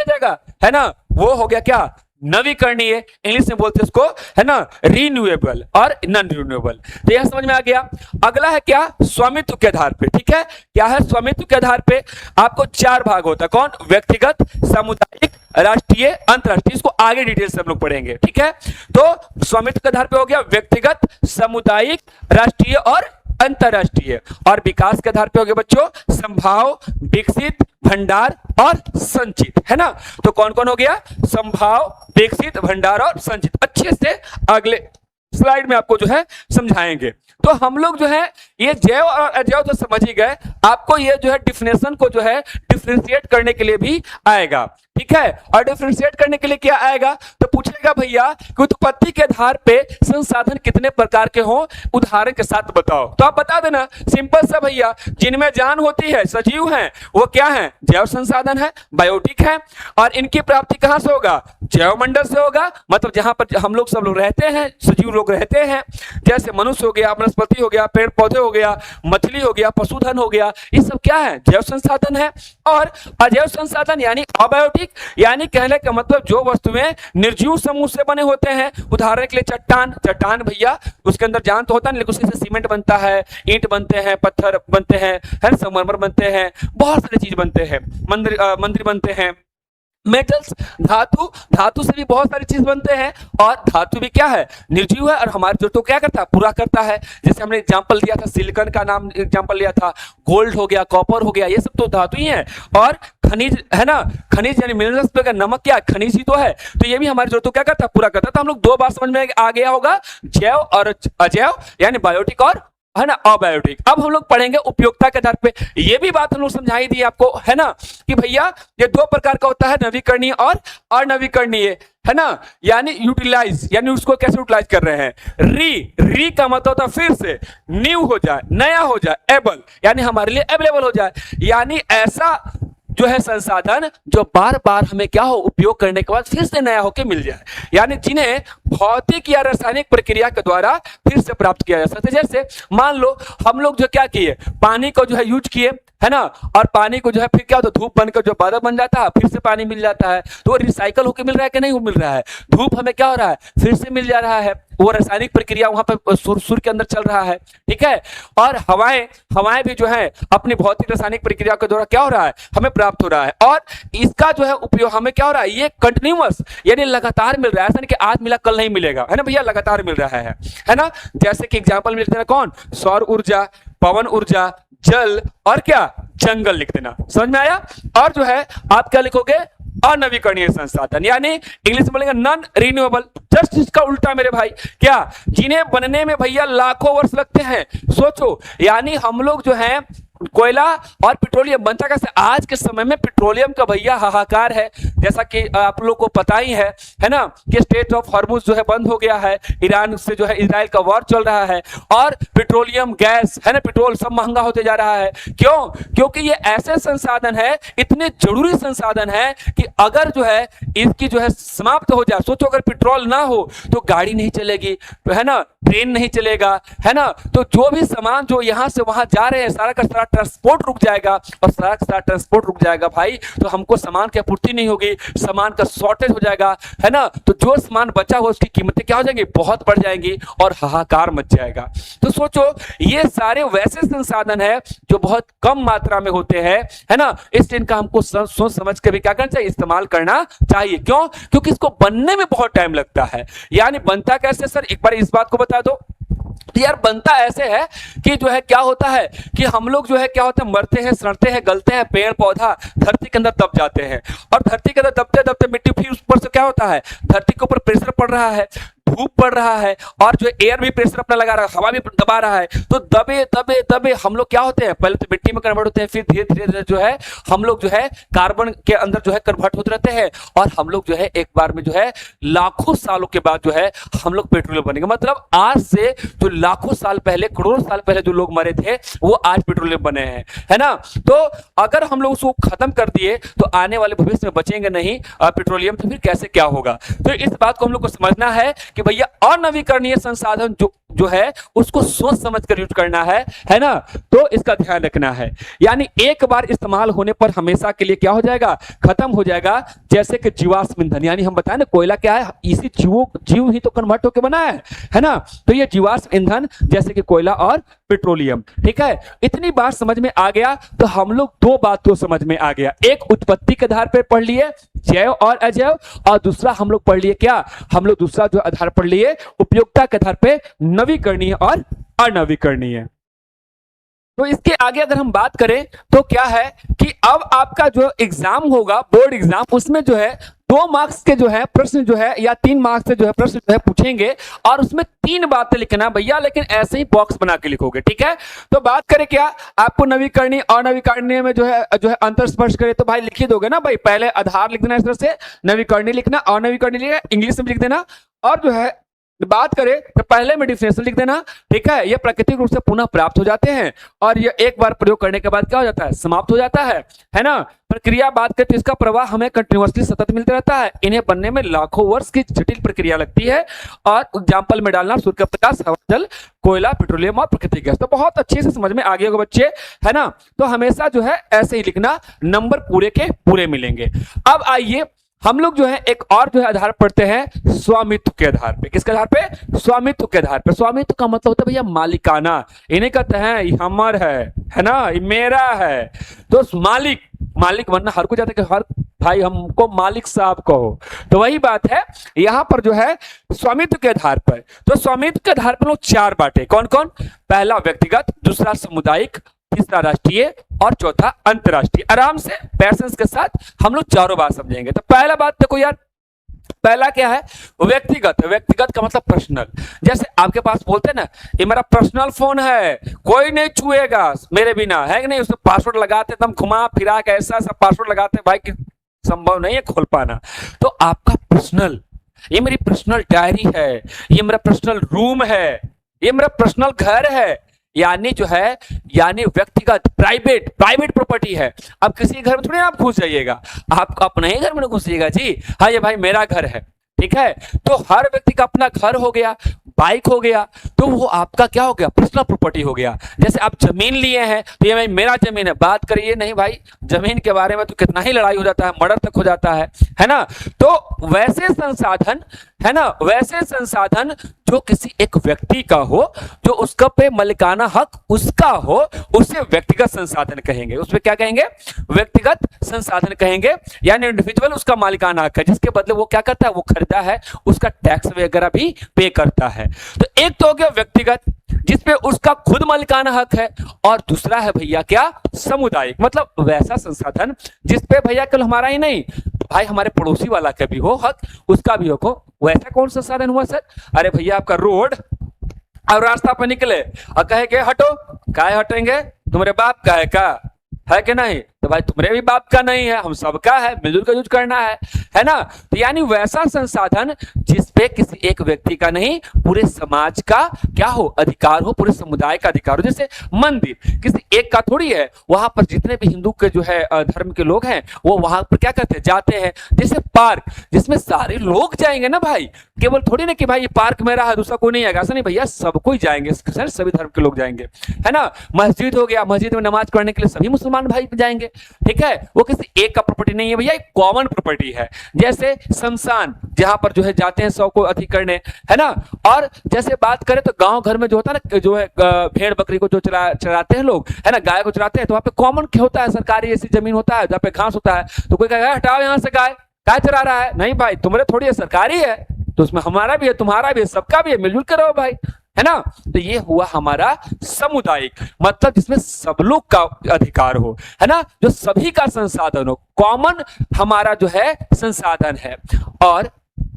जाएगा, है ना, वो हो गया क्या? नवीकरणीय। इंग्लिश में बोलते हैं उसको, है ना, रिन्यूएबल और नॉन रिन्यूएबल। तो यह समझ में आ गया। अगला है क्या? स्वामित्व के आधार पे, ठीक है। क्या है? स्वामित्व के आधार पे आपको 4 भाग होता है। कौन? व्यक्तिगत, सामुदायिक, राष्ट्रीय, अंतरराष्ट्रीय। इसको आगे डिटेल से हम लोग पढ़ेंगे, ठीक है। तो स्वामित्व के आधार पे हो गया व्यक्तिगत, सामुदायिक, राष्ट्रीय और अंतरराष्ट्रीय। और विकास के आधार पे हो गया बच्चों संभाव, विकसित, भंडार और संचित, है ना। तो कौन कौन हो गया? संभाव, विकसित, भंडार और संचित। अच्छे से अगले स्लाइड में आपको जो है समझाएंगे। तो हम लोग जो है ये जैव और अजैव तो समझ ही गए, आपको ये जो है डिफिनेशन को जो है डिफरेंशिएट करने के लिए भी आएगा, ठीक है। और डिफरेंशिएट करने के लिए क्या आएगा? तो पूछेगा भैया कि उत्पत्ति के आधार पे संसाधन कितने प्रकार के हों, उदाहरण के साथ बताओ। तो आप बता देना, सिंपल सा भैया, जिनमें जान होती है, सजीव हैं, वो क्या है? जैव संसाधन है, बायोटिक है। और इनकी प्राप्ति कहां से होगा? जैव मंडल से होगा, मतलब जहां पर हम लोग सब लोग रहते हैं, सजीव लोग रहते हैं। जैसे मनुष्य हो गया, वनस्पति हो गया, पेड़ पौधे हो गया, मछली हो गया, पशुधन हो गया, ये सब क्या है? जैव संसाधन है। और अजैव संसाधन यानी अबायोटिक, यानी कहने का मतलब जो वस्तुएं निर्जीव समूह से बने होते हैं। उदाहरण के लिए चट्टान भैया, उसके अंदर जान तो होता नहीं, लेकिन उससे सीमेंट बनता है, ईंट बनते हैं, पत्थर बनते हैं, संगमरमर बनते हैं, बहुत सारी चीज बनते हैं, मंदिर बनते हैं। मेटल्स, धातु से भी बहुत सारी चीज बनते हैं। और धातु भी क्या है? निर्जीव है और हमारी जरूरतों को क्या करता है? पूरा करता है। जैसे हमने एग्जांपल दिया था, सिलिकॉन का नाम एग्जांपल लिया था, गोल्ड हो गया, कॉपर हो गया, ये सब तो धातु ही है। और खनिज, है ना, खनिज यानी मिनरल्स पे नमक क्या? खनिज ही तो है। तो ये भी हमारी जरूरतों क्या करता है? पूरा करता है। तो हम लोग 2 बार समझ में आ गया होगा, जैव और अजैव, यानी बायोटिक और, है ना, अबायोटिक। अब हम लोग पढ़ेंगे उपयोगिता के आधार पे। ये भी बात हम लोग समझाई दी आपको, है ना, कि भैया ये 2 प्रकार का होता है, नवीकरणीय और अनवीकरणीय, है ना। यानी यूटिलाइज, यानी उसको कैसे यूटिलाइज कर रहे हैं। री का मतलब होता है फिर से, न्यू हो जाए, नया हो जाए, एबल यानी हमारे लिए अवेलेबल हो जाए। यानी ऐसा जो है संसाधन जो बार बार हमें क्या हो उपयोग करने के बाद फिर से नया होकर मिल जाए, यानी जिन्हें भौतिक या रासायनिक प्रक्रिया के द्वारा फिर से प्राप्त किया जा सकता है। जैसे मान लो हम लोग जो क्या किए, पानी को जो है यूज किए, है ना, और पानी को जो है फिर क्या होता है, धूप बनकर जो बादल बन जाता है, फिर से पानी मिल जाता है। तो वो रिसाइकल होकर मिल रहा है कि नहीं मिल रहा है? धूप हमें क्या हो रहा है, फिर से मिल जा रहा है, वो रासायनिक प्रक्रिया वहां पर सूर्य के अंदर चल रहा है, ठीक है। और हवाएं भी जो है अपनी भौतिक रासायनिक प्रक्रिया के द्वारा क्या हो रहा है, हमें प्राप्त हो रहा है। और इसका जो है उपयोग हमें क्या हो रहा है, ये कंटिन्यूअस यानी लगातार मिल रहा है, ऐसा नहीं कि आज मिला कल नहीं मिलेगा, है ना भैया, लगातार मिल रहा है ना। जैसे कि एग्जाम्पल मिल देना, कौन, सौर ऊर्जा, पवन ऊर्जा, जल और क्या, जंगल लिख देना, समझ में आया। और जो है आप क्या लिखोगे, अनवीकरणीय संसाधन, यानी इंग्लिश में बोलेंगे नॉन रिन्यूएबल। जस्ट इसका उल्टा मेरे भाई, क्या, जिन्हें बनने में भैया लाखों वर्ष लगते हैं। सोचो, यानी हम लोग जो है कोयला और पेट्रोलियम बनता कैसे, आज के समय में पेट्रोलियम का भैया हाहाकार है, जैसा कि आप लोग को पता ही है ना, कि स्ट्रेट ऑफ हॉर्मुज जो है बंद हो गया है, ईरान से जो है इजराइल का वॉर चल रहा है, और पेट्रोलियम गैस है ना, पेट्रोल सब महंगा होते जा रहा है। क्यों? क्योंकि ये ऐसे संसाधन है, इतने जरूरी संसाधन है कि अगर जो है इसकी जो है समाप्त हो जाए, सोचो अगर पेट्रोल ना हो तो गाड़ी नहीं चलेगी, है ना, ट्रेन नहीं चलेगा, है ना, तो जो भी सामान जो यहां से वहां जा रहे हैं सारा का सारा ट्रांसपोर्ट रुक जाएगा, और सारा का सारा ट्रांसपोर्ट रुक जाएगा भाई, तो हमको सामान की आपूर्ति नहीं होगी, सामान का शॉर्टेज हो जाएगा, है ना, तो जो सामान बचा हुआ उसकी कीमतें क्या हो जाएंगी, बहुत बढ़ जाएंगी और हाहाकार मच जाएगा। तो सोचो ये सारे वैसे संसाधन है जो बहुत कम मात्रा में होते हैं, है ना, इसलिए इनका हमको सोच समझ के भी क्या करना चाहिए, इस्तेमाल करना चाहिए। क्यों? क्योंकि इसको बनने में बहुत टाइम लगता है। यानी बनता कैसे सर, एक बार इस बात को बता दो। यार बनता ऐसे है कि जो है क्या होता है कि हम लोग जो है क्या होता है, मरते हैं, सड़ते हैं, गलते हैं, पेड़ पौधा धरती के अंदर दब जाते हैं, और धरती के अंदर दबते दबते मिट्टी फिर उस पर से क्या होता है, धरती के ऊपर प्रेशर पड़ रहा है, धूप पड़ रहा है, और जो एयर भी प्रेशर अपना लगा रहा है, हवा भी दबा रहा है, तो दबे दबे दबे हम लोग क्या होते हैं, पहले तो मिट्टी में कन्वर्ट होते हैं, फिर धीरे धीरे जो है हम लोग जो है कार्बन के अंदर जो है कन्वर्ट होते रहते हैं, और हम लोग जो है एक बार में जो है लाखों सालों के बाद जो है हम लोग पेट्रोलियम बनेंगे। मतलब आज से जो लाखों साल पहले, करोड़ों साल पहले जो लोग मरे थे वो आज पेट्रोलियम बने हैं, है ना। तो अगर हम लोग उसको खत्म कर दिए तो आने वाले भविष्य में बचेंगे नहीं पेट्रोलियम, तो फिर कैसे क्या होगा। तो इस बात को हम लोग को समझना है कि भैया अनवीकरणीय संसाधन जो है उसको सोच समझ कर यूज करना है ना, तो इसका ध्यान रखना है। यानी एक बार इस्तेमाल होने पर हमेशा के लिए क्या हो जाएगा, खत्म हो जाएगा। जैसे कि जीवाश्म ईंधन, यानी हम बताएं ना कोयला क्या है, इसी जीव ही तो कन्वर्ट होकर बना है ना, तो ये जीवाश्म ईंधन जैसे कि कोयला और पेट्रोलियम, ठीक है। इतनी बात समझ में आ गया तो हम लोग दो बात तो समझ में आ गया, एक उत्पत्ति के आधार पर पढ़ लिए जैव और अजैव, और दूसरा हम लोग पढ़ लिए क्या, हम लोग दूसरा जो आधार पढ़ लिए उपयोगिता के आधार पर नवीकरणीय और अनवीकरणीय। तो इसके आगे अगर हम बात करें तो क्या है कि अब आपका जो एग्जाम होगा, बोर्ड एग्जाम, उसमें जो है 2 मार्क्स के जो है प्रश्न जो है, या 3 मार्क्स से जो है प्रश्न जो है पूछेंगे, और उसमें 3 बातें लिखना भैया, लेकिन ऐसे ही बॉक्स बना के लिखोगे, ठीक है। तो बात करें क्या, आपको नवीकरणीय और नवीकरणीय में जो है अंतर स्पष्ट करे, तो भाई लिख ही दोगे ना भाई, पहले आधार लिख देना, इस तरह से नवीकरणीय लिखना, अनवीकरणीय लिखना, इंग्लिश में लिख देना, और जो है बात करें तो पहले में डिफिनेशन लिख देना, ठीक है। ये प्राकृतिक रूप से पुनः प्राप्त हो जाते हैं, और ये एक बार प्रयोग करने के बाद क्या हो जाता है, समाप्त हो जाता है ना। प्रक्रिया बात करें तो इसका प्रवाह हमें कंटिन्यूअसली सतत मिलता रहता है, इन्हें बनने में लाखों वर्ष की जटिल प्रक्रिया लगती है। और एग्जाम्पल में डालना सूर्य का प्रकाश, हवा, जल, कोयला, पेट्रोलियम और प्राकृतिक गैस। तो बहुत अच्छे से समझ में आ गए होगा बच्चे, है ना। तो हमेशा जो है ऐसे ही लिखना, नंबर पूरे के पूरे मिलेंगे। अब आइए हम लोग जो है एक और जो है आधार पढ़ते हैं स्वामित्व के आधार पे। किसके आधार पे, स्वामित्व के आधार पे। स्वामित्व का मतलब होता है भैया मालिकाना, इन्हें कहते हैं ये हमर है ना, ये मेरा है। तो मालिक बनना हर को जाता है कि हर भाई हमको मालिक साहब कहो, तो वही बात है यहां पर जो है स्वामित्व के आधार पर। तो स्वामित्व के आधार पर लोग 4 बांटे, कौन कौन, पहला व्यक्तिगत, दूसरा सामुदायिक, तीसरा राष्ट्रीय और चौथा अंतरराष्ट्रीय। आराम से पैशंस के साथ हम लोग चारों बात समझेंगे। तो पहला बात देखो यार, पहला क्या है, व्यक्तिगत। व्यक्तिगत का मतलब पर्सनल। जैसे आपके पास बोलते हैं ना, ये मेरा पर्सनल फोन है, कोई नहीं छुएगा मेरे बिना, है कि नहीं, उसमें पासवर्ड लगाते एकदम घुमा फिरा के ऐसा सा पासवर्ड लगाते भाई कि संभव नहीं है खोल पाना। तो आपका पर्सनल, ये मेरी पर्सनल डायरी है, ये मेरा पर्सनल रूम है, ये मेरा पर्सनल घर है, यानी जो है यानी व्यक्तिगत प्राइवेट प्राइवेट प्रॉपर्टी है। अब किसी के घर में थोड़ी आप घुस जाइएगा, आप अपने ही घर में घुसिएगा जी, हाँ ये भाई मेरा घर है, ठीक है। तो हर व्यक्ति का अपना घर हो गया, बाइक हो गया, तो वो आपका क्या हो गया, पर्सनल प्रॉपर्टी हो गया। जैसे आप जमीन लिए हैं तो ये भाई मेरा जमीन है, बात करिए नहीं भाई, जमीन के बारे में तो कितना ही लड़ाई हो जाता है, मर्डर तक हो जाता है ना। तो वैसे संसाधन है ना, वैसे संसाधन जो किसी एक व्यक्ति का हो, जो उसका पे मलिकाना हक उसका हो, उसे व्यक्तिगत संसाधन कहेंगे। उसमें क्या कहेंगे, व्यक्तिगत संसाधन कहेंगे, यानी इंडिविजुअल उसका मालिकाना हक है, जिसके बदले वो क्या करता है, वो खरीदा है, उसका टैक्स वगैरह भी पे करता है। तो एक तो हो गया व्यक्तिगत जिसपे उसका खुद मालिकाना हक है, और दूसरा है भैया क्या, सामुदायिक, मतलब वैसा संसाधन जिसपे भैया केवल हमारा ही नहीं भाई हमारे पड़ोसी वाला का भी हो हक, उसका भी हो। वैसा कौन संसाधन हुआ सर, अरे भैया आपका रोड, अब रास्ता पर निकले और कहे के हटो, काहे हटेंगे, तुम्हारे बाप का है कि नहीं, तो भाई तुम्हारे भी बाप का नहीं है, हम सबका है, मिलजुल कर यूज करना है ना। तो यानी वैसा संसाधन जिसपे किसी एक व्यक्ति का नहीं, पूरे समाज का क्या हो, अधिकार हो, पूरे समुदाय का अधिकार हो। जैसे मंदिर किसी एक का थोड़ी है, वहां पर जितने भी हिंदू के जो है धर्म के लोग हैं वो वहां पर क्या करते हैं, जाते हैं। जैसे पार्क जिसमें सारे लोग जाएंगे ना भाई, केवल थोड़ी ना कि भाई ये पार्क मेरा है दूसरा कोई नहीं आएगा, ऐसा नहीं भैया, सब कोई जाएंगे, सभी धर्म के लोग जाएंगे, है ना। मस्जिद हो गया, मस्जिद में नमाज पढ़ने के लिए सभी मुसलमान भाई जाएंगे, ठीक है। वो किसी एक का प्रॉपर्टी नहीं है भैया, एक कॉमन प्रॉपर्टी है। जैसे शमशान जहां पर जो है जाते हैं सौ को अधिक करने, है ना। और जैसे बात करें तो गांव घर में जो होता है ना, जो है भेड़ बकरी को जो चराते हैं लोग, है ना, गाय को चराते हैं, तो वहां पे कॉमन क्या होता है, सरकारी ऐसी जमीन होता है जहाँ पे घास होता है, तो कोई कहेगा हटाओ यहाँ से गाय चरा रहा है, नहीं भाई तुम्हारे थोड़ी है, सरकारी है, तो उसमें हमारा भी है, तुम्हारा भी है, सबका भी है, मिलजुल कर रहो भाई, है ना। तो ये हुआ हमारा सामुदायिक, मतलब जिसमें सब लोग का अधिकार हो, है ना, जो सभी का संसाधन हो, कॉमन हमारा जो है संसाधन है। और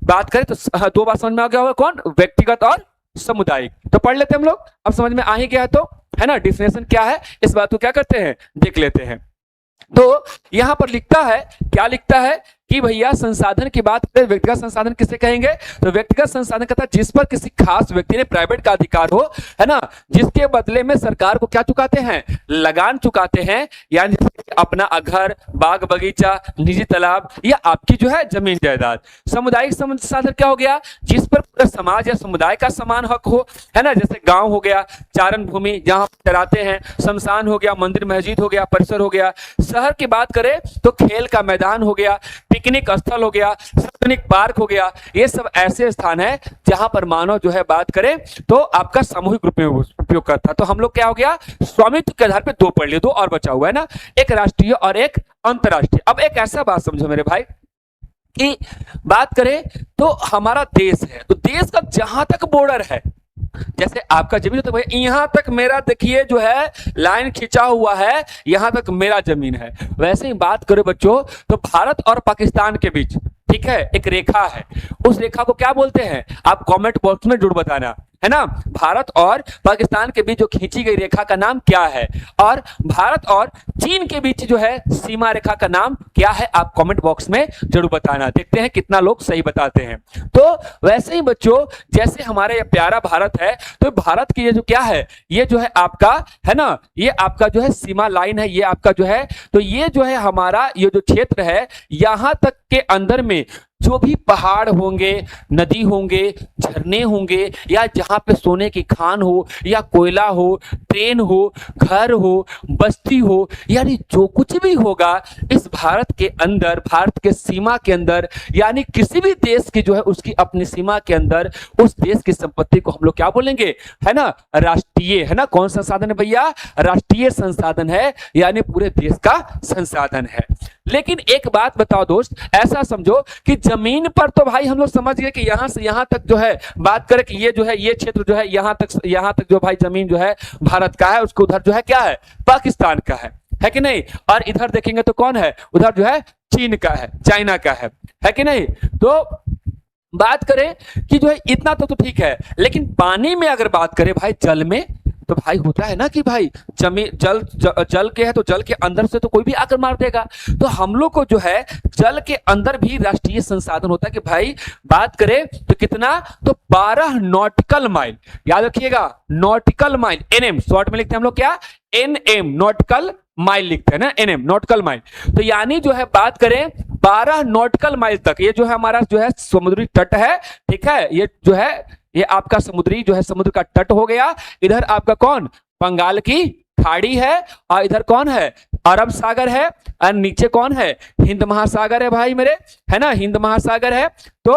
बात करें तो दो बात समझ में आ गया होगा, कौन, व्यक्तिगत और सामुदायिक। तो पढ़ लेते हैं हम लोग, अब समझ में आ ही गया तो, है ना, डिफिनेशन क्या है, इस बात को क्या करते हैं, देख लेते हैं। तो यहां पर लिखता है, क्या लिखता है कि भैया संसाधन की बात करें, व्यक्तिगत संसाधन किसे कहेंगे, तो व्यक्तिगत संसाधन कहता है जिस पर किसी खास व्यक्ति ने प्राइवेट का अधिकार हो, है ना, जिसके बदले में सरकार को क्या चुकाते हैं, लगान चुकाते हैं, यानी अपना घर, बाग बगीचा, निजी तालाब या आपकी जो है जमीन जायदाद। सामुदायिक संसाधन क्या हो गया, जिस पर पूरा समाज या समुदाय का समान हक हो, है ना, जैसे गांव हो गया, चारण भूमि जहां चराते हैं, शमशान हो गया, मंदिर मस्जिद हो गया, परिसर हो गया। शहर की बात करें तो खेल का मैदान हो गया, पिकनिक स्थल हो गया, सार्वजनिक पार्क हो गया, ये सब ऐसे स्थान है जहां पर मानव जो है बात करें तो आपका सामूहिक रूप में उपयोग करता है। तो हम लोग क्या हो गया, स्वामित्व के आधार पर दो पढ़ लिए, दो और बचा हुआ है ना, एक राष्ट्रीय और एक अंतरराष्ट्रीय। अब एक ऐसा बात समझो मेरे भाई कि बात करें तो हमारा देश है, तो देश का जहां तक बॉर्डर है, जैसे आपका जमीन तो भाई यहां तक मेरा देखिए जो है लाइन खिंचा हुआ है, यहां तक मेरा जमीन है। वैसे ही बात करें बच्चों तो भारत और पाकिस्तान के बीच, ठीक है, एक रेखा है, उस रेखा को क्या बोलते हैं, आप कमेंट बॉक्स में जरूर बताना, है ना। भारत और पाकिस्तान के बीच जो खींची गई रेखा का नाम क्या है, और भारत और चीन के बीच जो है सीमा रेखा का नाम क्या है, आप कमेंट बॉक्स में जरूर बताना, देखते हैं कितना लोग सही बताते हैं। तो वैसे ही बच्चों जैसे हमारा ये प्यारा भारत है, तो भारत की ये जो क्या है, ये जो है आपका, है ना, ये आपका जो है सीमा लाइन है, ये आपका जो है, तो ये जो है हमारा ये जो क्षेत्र है, यहां तक के अंदर में जो भी पहाड़ होंगे, नदी होंगे, झरने होंगे, या जहां पे सोने की खान हो, या कोयला हो, ट्रेन हो, घर हो, बस्ती हो, यानी जो कुछ भी होगा इस भारत के अंदर, भारत के सीमा के अंदर, यानी किसी भी देश की जो है उसकी अपनी सीमा के अंदर, उस देश की संपत्ति को हम लोग क्या बोलेंगे, है ना, राष्ट्रीय, है ना। कौन संसाधन है भैया, राष्ट्रीय संसाधन है, यानी पूरे देश का संसाधन है। लेकिन एक बात बताओ दोस्त, ऐसा समझो कि जमीन पर तो भाई हम लोग समझ गए कि यहां से यहां तक जो है बात करें कि ये जो है ये क्षेत्र जो है यहां तक जो भाई जमीन जो है भारत का है, उसको उधर जो है क्या है, पाकिस्तान का है कि नहीं। और इधर देखेंगे तो कौन है, उधर जो है चीन का है, चाइना का है कि नहीं। तो बात करें कि जो है इतना तो ठीक है, लेकिन पानी में अगर बात करें भाई, जल में तो भाई होता है ना कि भाई जमीन जल के है तो जल के अंदर से तो कोई भी आकर मार देगा। तो हम लोग को जो है जल के अंदर भी राष्ट्रीय संसाधन होता है कि भाई बात करें तो कितना, तो 12 नॉटिकल माइल, याद रखिएगा नॉटिकल माइल, एनएम शॉर्ट में लिखते हैं हम लोग क्या, एनएम नॉटिकल माइल लिखते हैं ना, एनएम नॉटिकल माइल। तो यानी जो है बात करें 12 नॉटिकल माइल तक ये जो है हमारा जो है समुद्री तट है, ठीक है, ये जो है ये आपका समुद्री जो है समुद्र का तट हो गया। इधर आपका कौन, बंगाल की खाड़ी है, और इधर कौन है, अरब सागर है, और नीचे कौन है, हिंद महासागर है भाई मेरे, है ना, हिंद महासागर है। तो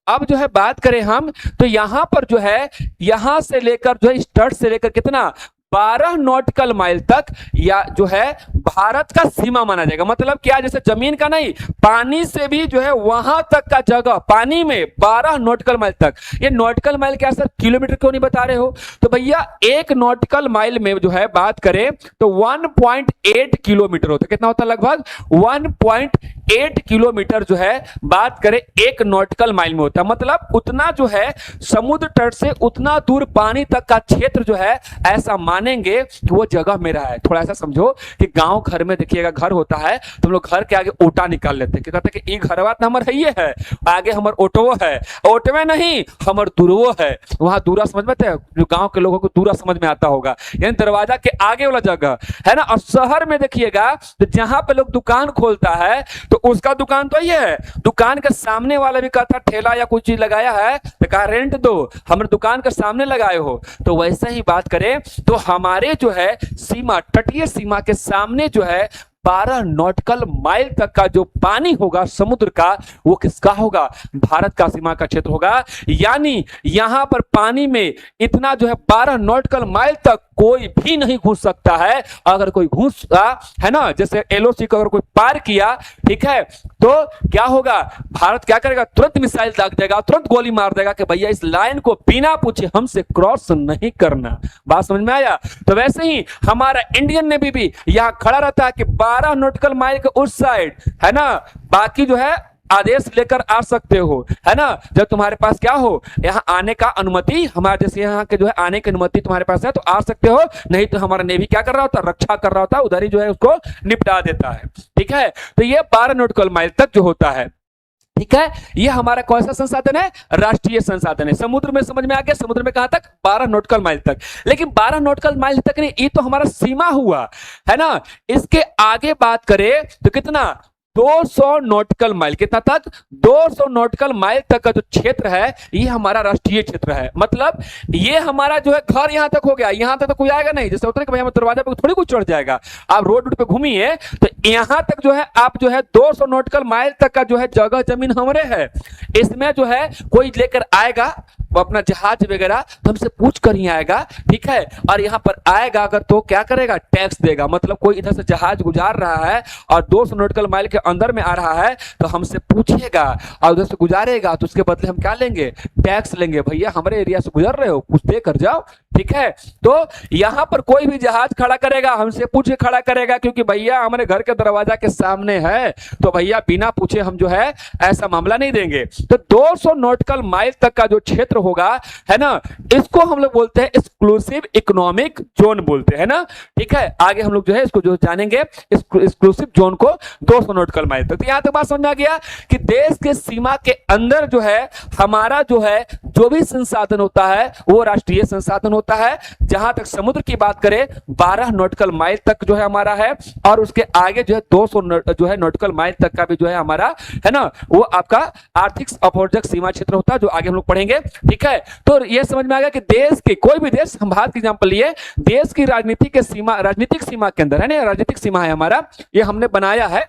अब जो है बात करें हम तो यहां पर जो है यहां से लेकर जो है इस तट से लेकर कितना 12 नॉटिकल माइल तक या जो है भारत का सीमा माना जाएगा। मतलब क्या, जैसे जमीन का नहीं, पानी से भी जो है वहां तक का जगह, पानी में 12 नॉटिकल माइल तक। ये नॉटिकल माइल क्या सर, किलोमीटर क्यों नहीं बता रहे हो? तो भैया एक नॉटिकल माइल में जो है बात करें तो 1.8 किलोमीटर होता है। कितना होता है? लगभग 1.8 किलोमीटर जो है बात करें एक नॉटिकल माइल में होता है। मतलब उतना जो है समुद्र तट से उतना दूर पानी तक का क्षेत्र जो है ऐसा मानेंगे कि वो जगह मेरा है। थोड़ा ऐसा समझो कि गांव घर में देखिएगा घर होता है तो हम लोग घर के आगे ओटा निकाल लेते हैं, क्या कहते हैं कि ये घरवा तो हमार है, आगे हमार ओटो है, ओटवे नहीं हमार दूरवो है। वहां दूरा समझ में, जो गांव के लोगों को दूरा समझ में आता होगा, यानी दरवाजा के आगे वाला जगह है ना। और शहर में देखिएगा तो जहां पे लोग दुकान खोलता है तो उसका दुकान तो ये है, दुकान के सामने वाला भी कहता ठेला या कुछ चीज लगाया है तो कहा रेंट दो, हमारे दुकान के सामने लगाए हो। तो वैसे ही बात करें तो हमारे जो है सीमा, तटीय सीमा के सामने जो है 12 नॉटिकल माइल तक का जो पानी होगा समुद्र का, वो किसका होगा? भारत का सीमा का क्षेत्र होगा। यानी यहां पर पानी में इतना जो है 12 नॉटिकल माइल तक कोई भी नहीं घुस सकता है। अगर कोई घुसा है ना, जैसे एलओसी को अगर कोई पार किया, ठीक है, तो क्या होगा, भारत क्या करेगा, तुरंत मिसाइल दाग देगा, तुरंत गोली मार देगा कि भैया इस लाइन को बिना पूछे हमसे क्रॉस नहीं करना। बात समझ में आया? तो वैसे ही हमारा इंडियन नेवी भी यहां खड़ा रहता है कि 12 नॉटिकल माइल के उस साइड है ना, बाकी जो है आदेश लेकर आ सकते हो, है ना। जब तुम्हारे पास क्या हो, यहाँ आने का अनुमति, हमारे जैसे यहाँ के जो है आने की अनुमति तुम्हारे पास है तो आ सकते हो, नहीं तो हमारा नेवी क्या कर रहा होता, रक्षा कर रहा होता, उधर ही जो है उसको निपटा देता है। ठीक है, तो ये 12 नॉटिकल माइल तक जो होता है, ठीक है, ये हमारा कौन सा संसाधन है? राष्ट्रीय संसाधन है। समुद्र में समझ में आ गया, समुद्र में कहां तक? 12 नॉटिकल माइल तक। लेकिन 12 नॉटिकल माइल तक नहीं, ये तो हमारा सीमा हुआ, है ना। इसके आगे बात करें तो कितना, 200 नॉटिकल माइल, कितना तक? 200 नॉटिकल माइल तक का जो क्षेत्र है ये हमारा राष्ट्रीय क्षेत्र है। मतलब ये हमारा जो है घर यहां तक हो गया, यहां तक तो कोई आएगा नहीं। जैसे होता है कि भाई दरवाजा पे थोड़ी कुछ चढ़ जाएगा, आप रोड पे घूमिए तो यहां तक जो है आप जो है 200 नॉटिकल माइल तक का जो है जगह जमीन हमारे है। इसमें जो है कोई लेकर आएगा वो अपना जहाज वगैरह तो हमसे पूछ कर ही आएगा, ठीक है। और यहाँ पर आएगा अगर तो क्या करेगा, टैक्स देगा। मतलब कोई इधर से जहाज गुजार रहा है और 200 नॉटिकल माइल के अंदर में आ रहा है तो हमसे पूछेगा और उधर से गुजारेगा तो उसके बदले हम क्या लेंगे, टैक्स लेंगे। भैया हमारे एरिया से गुजर रहे हो, कुछ दे कर जाओ, ठीक है। तो यहाँ पर कोई भी जहाज खड़ा करेगा हमसे पूछ के खड़ा करेगा, क्योंकि भैया हमारे घर के दरवाजा के सामने है, तो भैया बिना पूछे हम जो है ऐसा मामला नहीं देंगे। तो 200 नॉटिकल माइल तक का जो क्षेत्र होगा, है ना, इसको हम लोग बोलते हैं एक्सक्लूसिव इकोनॉमिक जोन बोलते हैं ना, ठीक है। आगे हम लोग जो है इसको जो जानेंगे एक्सक्लूसिव जोन को 200 नॉटिकल माइल तक। तो यहां तक बात समझ में आ गया कि देश के सीमा के अंदर जो है हमारा जो है जो भी संसाधन होता है वो राष्ट्रीय संसाधन होता है। जहां तक समुद्र की बात करें 12 नॉटिकल माइल तक जो है हमारा है, और उसके आगे जो है 200 जो है नॉटिकल माइल तक का भी जो है हमारा, है ना, वो आपका आर्थिक अपवर्जक सीमा क्षेत्र होता है, जो आगे हम लोग पढ़ेंगे, ठीक है। तो ये समझ में आ गया कि देश के कोई भी देश, हम भारत की एग्जांपल लिए, देश की राजनीति के सीमा, राजनीतिक सीमा के अंदर है ना, राजनीतिक सीमा है हमारा, ये हमने बनाया है।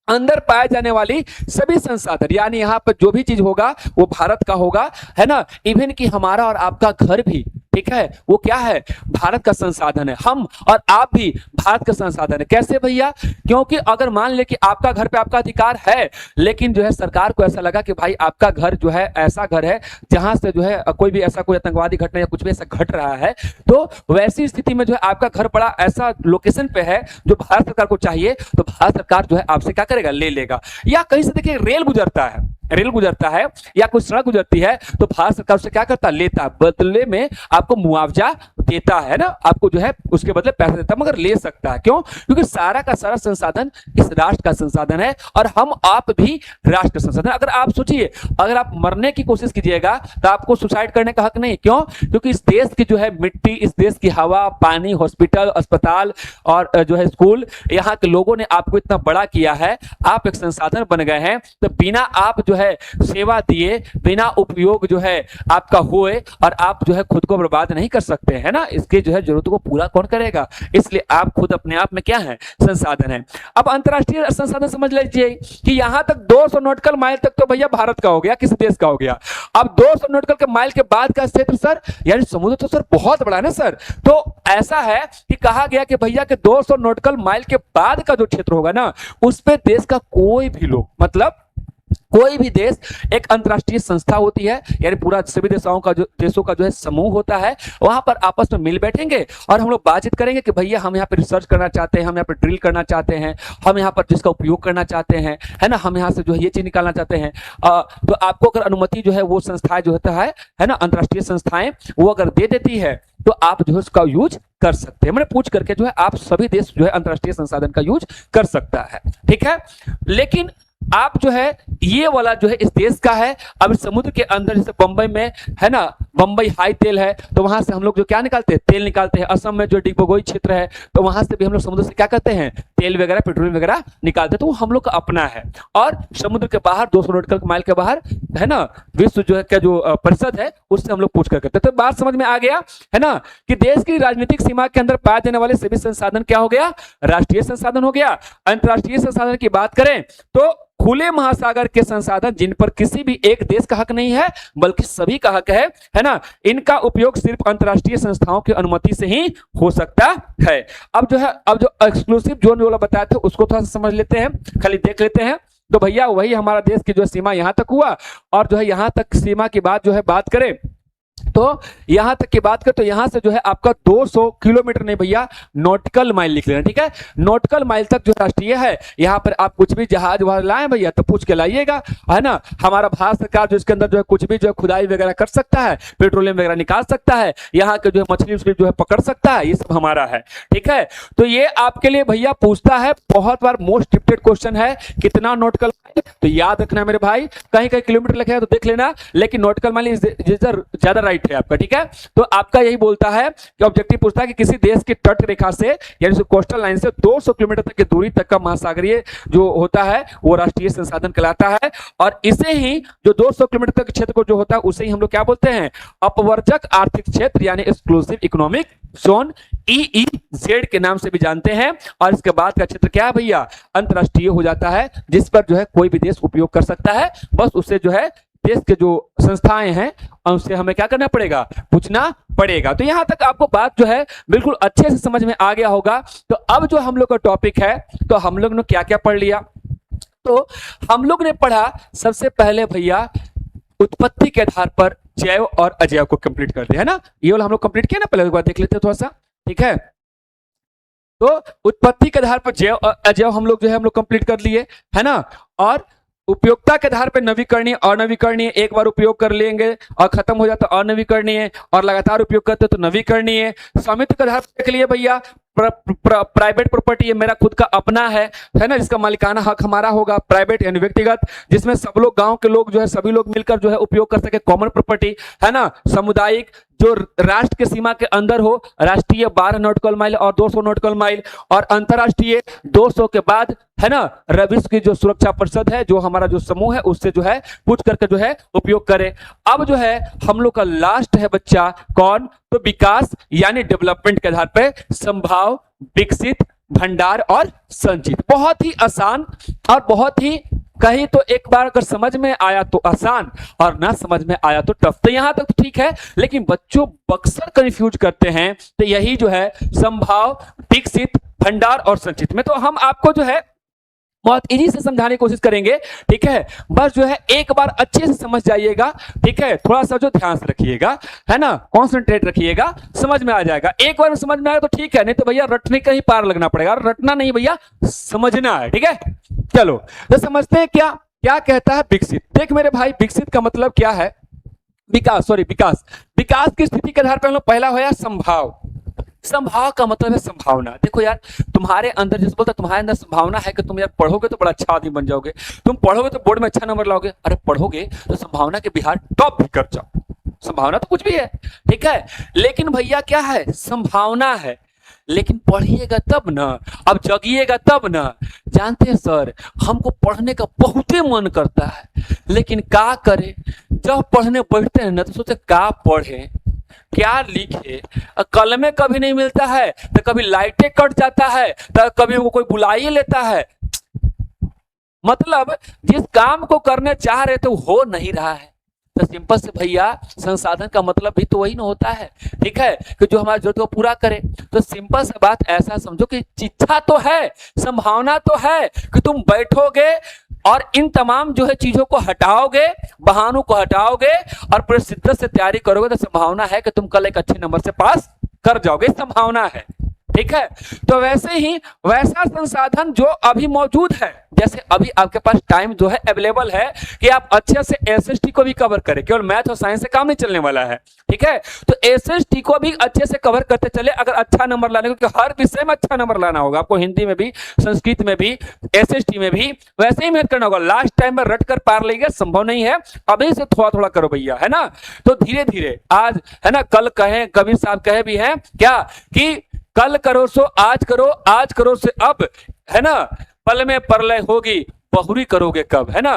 अंदर पाए जाने वाली सभी संसाधन, यानी यहां पर जो भी चीज होगा वो भारत का होगा, है ना। इवन कि हमारा और आपका घर भी, ठीक है, वो क्या है, भारत का संसाधन है। हम और आप भी भारत का संसाधन है। कैसे भैया? क्योंकि अगर मान ले कि आपका घर पे आपका अधिकार है, लेकिन जो है सरकार को ऐसा लगा कि भाई आपका घर जो है ऐसा घर है जहां से जो है कोई भी ऐसा कोई आतंकवादी घटना या कुछ भी ऐसा घट रहा है, तो वैसी स्थिति में जो है आपका घर बड़ा ऐसा लोकेशन पे है जो भारत सरकार को चाहिए, तो भारत सरकार जो है आपसे क्या करेगा, ले लेगा। या कहीं से देखिए रेल गुजरता है, रेल गुजरता है या कोई सड़क गुजरती है तो भारत सरकार से क्या करता, लेता, बदले में आपको मुआवजा देता है ना, आपको जो है उसके बदले पैसा देता है, मगर ले सकता है। क्यों? क्योंकि सारा का सारा संसाधन इस राष्ट्र का संसाधन है और हम आप भी राष्ट्र का संसाधन। अगर आप सोचिए, अगर आप मरने की कोशिश कीजिएगा तो आपको सुसाइड करने का हक नहीं। क्यों? क्योंकि इस देश की जो है मिट्टी, इस देश की हवा, पानी, हॉस्पिटल, अस्पताल और जो है स्कूल, यहाँ के लोगों ने आपको इतना बड़ा किया है, आप एक संसाधन बन गए हैं। तो बिना आप जो है सेवा दिए, बिना उपयोग जो है आपका होए और आप जो है खुद को बर्बाद नहीं कर सकते हैं ना, इसके जो है जरूरतों को पूरा कौन करेगा? इसलिए आप खुद अपने आप में क्या है? संसाधन है। अब अंतरराष्ट्रीय संसाधन समझ लीजिए कि यहां तक 200 नॉटिकल माइल तक तो भैया भारत का हो गया, किसी देश का हो गया। अब 200 नॉटिकल के माइल के बाद का क्षेत्र सर, यानी समुद्र तो सर बहुत बड़ा है ना सर। तो ऐसा है कि कहा गया कि भैया के 200 नॉटिकल माइल के बाद का जो क्षेत्र होगा ना, उस पे देश का कोई भी लोग, मतलब कोई भी देश, एक अंतरराष्ट्रीय संस्था होती है, यानी पूरा सभी देशों का जो है समूह होता है, वहां पर आपस में मिल बैठेंगे और हम लोग बातचीत करेंगे कि भैया हम यहाँ पर रिसर्च करना चाहते हैं, हम यहाँ पर ड्रिल करना चाहते हैं, हम यहाँ पर जिसका उपयोग करना चाहते हैं, है ना, हम यहाँ से जो है ये चीज निकालना चाहते हैं। तो आपको अगर अनुमति जो है वो संस्थाएं जो होता है ना, अंतरराष्ट्रीय संस्थाएं, वो अगर दे देती है तो आप जो है उसका यूज कर सकते हैं। मैंने पूछ करके जो है आप सभी देश जो है अंतरराष्ट्रीय संसाधन का यूज कर सकता है, ठीक है। लेकिन आप जो है ये वाला जो है इस देश का है। अब समुद्र के अंदर जैसे बंबई में है ना, बंबई हाई तेल है, तो वहां से हम लोग जो क्या निकालते हैं? तेल निकालते हैं। असम में जो डिगबोई क्षेत्र है, तो वहां से भी हम लोग समुद्र से क्या करते हैं? तेल वगैरह, पेट्रोलियम वगैरह निकालते हैं। तो वो हम लोग का अपना है। और समुद्र के बाहर 200 नॉटिकल माइल के बाहर है ना, विश्व जो है क्या जो परिषद है, उससे हम लोग पूछ कर करते हैं। तो बात समझ में आ गया है ना कि देश की राजनीतिक सीमा के अंदर पाए जाने वाले सभी संसाधन क्या हो गया? राष्ट्रीय संसाधन हो गया। अंतरराष्ट्रीय संसाधन की बात करें तो खुले महासागर के संसाधन, जिन पर किसी भी एक देश का हक नहीं है बल्कि सभी का हक है ना, इनका उपयोग सिर्फ अंतरराष्ट्रीय संस्थाओं की अनुमति से ही हो सकता है। अब जो एक्सक्लूसिव जोन वाला बताया था उसको थोड़ा सा समझ लेते हैं, खाली देख लेते हैं। तो भैया वही हमारा देश की जो सीमा यहां तक हुआ, और जो है यहां तक सीमा की बात जो है बात करें तो यहां तक की बात करें तो यहां से जो है आपका 200 किलोमीटर नहीं भैया, नॉटिकल माइल लिख लेना, ठीक है। नॉटिकल माइल तक जो राष्ट्रीय है, यहां पर आप कुछ भी जहाज वहां लाए भैया तो पूछ के लाइएगा, है ना। हमारा भारत सरकार जो इसके अंदर जो है कुछ भी जो है खुदाई वगैरह कर सकता है, पेट्रोलियम वगैरह निकाल सकता है, यहाँ के जो है मछली उछली जो है पकड़ सकता है, ये सब हमारा है, ठीक है। तो ये आपके लिए भैया पूछता है, बहुत बार मोस्ट रिपीटेड क्वेश्चन है, कितना नॉटिकल माइल? तो याद रखना मेरे भाई, कहीं कहीं किलोमीटर लिखा है तो देख लेना, लेकिन नॉटिकल माइल ज्यादा राइट है आपका, ठीक है। तो आपका यही बोलता है कि ऑब्जेक्टिव पूछता है कि किसी देश की तट रेखा से यानी कोस्टल लाइन से 200 किलोमीटर तक की दूरी तक का महासागरीय जो होता है वो राष्ट्रीय संसाधन कहलाता है। और इसे ही जो 200 किलोमीटर तक क्षेत्र को जो होता है उसे ही हम लोग क्या बोलते हैं? अपवर्जक आर्थिक क्षेत्र यानी एक्सक्लूसिव इकोनॉमिक जोन, EEZ के नाम से भी जानते हैं। और इसके बाद का क्षेत्र क्या है भैया? अंतरराष्ट्रीय हो जाता है, जिस पर जो है कोई भी देश उपयोग कर सकता है। बस उससे जो है देश के जो संस्थाएं हैं उनसे हमें क्या करना पड़ेगा? पूछना पड़ेगा। तो यहां तक आपको बात जो है बिल्कुल अच्छे से समझ में आ गया होगा। तो अब जो हम लोग का टॉपिक है, तो हम लोग ने क्या क्या पढ़ लिया? तो हम लोग ने पढ़ा सबसे पहले भैया उत्पत्ति के आधार पर जैव और अजैव को कंप्लीट कर दिया है ना, ये वाला हम लोग कंप्लीट किया ना, पहले एक बार देख लेते हैं थोड़ा सा, ठीक है। तो उत्पत्ति के आधार पर जैव और अजैव हम लोग जो है हम लोग कंप्लीट कर लिए है ना। और उपयोगिता के आधार पर नवीकरणीय और नवीकरणीय, एक बार उपयोग कर लेंगे और खत्म हो जाता और नवीकरणीय, और लगातार उपयोग करते तो नवीकरणीय। स्वामित्व के आधार पर देख लिए भैया, प्राइवेट प्रॉपर्टी ये मेरा खुद का अपना है ना, जिसका मालिकाना हक हमारा होगा। प्राइवेट यानी व्यक्तिगत, जिसमें सब लोग गांव के लोग जो है सभी लोग मिलकर जो है उपयोग कर सके, कॉमन प्रॉपर्टी है ना। सामुदायिक, जो राष्ट्र के सीमा के अंदर हो, राष्ट्रीय 12 नॉटिकल माइल और 200 नॉटिकल माइल, और अंतरराष्ट्रीय 200 के बाद है ना विश्व की जो सुरक्षा परिषद है, जो हमारा जो समूह है, उससे जो है पूछ करके जो है उपयोग करे। अब जो है हम लोग का लास्ट है बच्चा कौन? तो विकास यानी डेवलपमेंट के आधार पर संभाव, विकसित, भंडार और संचित। बहुत ही आसान और बहुत ही कहीं तो एक बार अगर समझ में आया तो आसान और ना समझ में आया तो टफ। तो यहां तक तो ठीक है, लेकिन बच्चों अक्सर कंफ्यूज करते हैं। तो यही जो है संभाव, विकसित, भंडार और संचित में तो हम आपको जो है बहुत इजी से समझाने की कोशिश करेंगे, ठीक है। बस जो है एक बार अच्छे से समझ जाइएगा, ठीक है। थोड़ा सा जो ध्यान से रखिएगा है ना, कॉन्सेंट्रेट रखिएगा, समझ में आ जाएगा। एक बार में समझ में आया तो ठीक है, नहीं तो भैया रटने का ही पार लगना पड़ेगा। रटना नहीं भैया, समझना है, ठीक है। चलो तो समझते हैं क्या क्या कहता है विकसित। देख मेरे भाई, विकसित का मतलब क्या है? विकास विकास की स्थिति के आधार पर हम लोग पहला होया संभाव। संभाव का मतलब है संभावना। देखो यार, तुम्हारे अंदर जैसे बोलता तुम्हारे अंदर संभावना है कि तुम यार पढ़ोगे तो बड़ा अच्छा आदमी बन जाओगे, तुम पढ़ोगे तो बोर्ड में अच्छा नंबर लाओगे। अरे पढ़ोगे तो संभावना के बिहार टॉप भी कर जाओ, संभावना तो कुछ भी है, ठीक है। लेकिन भैया क्या है, संभावना है, लेकिन पढ़िएगा तब ना, अब जगिएगा तब ना। जानते हैं सर, हमको पढ़ने का बहुत ही मन करता है, लेकिन क्या करें, जब पढ़ने बैठते हैं ना तो सोचते क्या पढ़े क्या लिखे। कलमे कभी नहीं मिलता है, तो कभी लाइटें कट जाता है, तो कभी वो कोई बुला ही लेता है। मतलब जिस काम को करने चाह रहे थे वो हो नहीं रहा है। तो सिंपल से भैया संसाधन का मतलब भी तो वही ना होता है, ठीक है, कि जो हमारी जरूरत को पूरा करे। तो सिंपल से बात ऐसा समझो कि इच्छा तो है, संभावना तो है कि तुम बैठोगे और इन तमाम जो है चीजों को हटाओगे, बहानों को हटाओगे और पूरे शिद्दत से तैयारी करोगे, तो संभावना है कि तुम कल एक अच्छे नंबर से पास कर जाओगे, संभावना है, ठीक है। तो वैसे ही वैसा संसाधन जो अभी मौजूद है, जैसे अभी आपके पास टाइम जो है अवेलेबल है कि आप अच्छे से एसएसटी को भी कवर करें, केवल मैथ और साइंस से काम नहीं चलने वाला है, ठीक है। तो एसएसटी को भी अच्छे से कवर करते चले अगर अच्छा नंबर लाने, क्योंकि हर विषय में अच्छा नंबर लाना होगा आपको, हिंदी में भी, संस्कृत में भी, एसएसटी में भी वैसे ही मेहनत करना होगा। लास्ट टाइम में रट कर पार लेंगे संभव नहीं है, अभी से थोड़ा थोड़ा करो भैया, है ना। तो धीरे धीरे आज है ना, कल कहे कबीर साहब कहे भी हैं क्या कि कल करो सो आज करो, आज करो से अब, है ना, पल में प्रलय होगी बहुरी करोगे कब, है ना।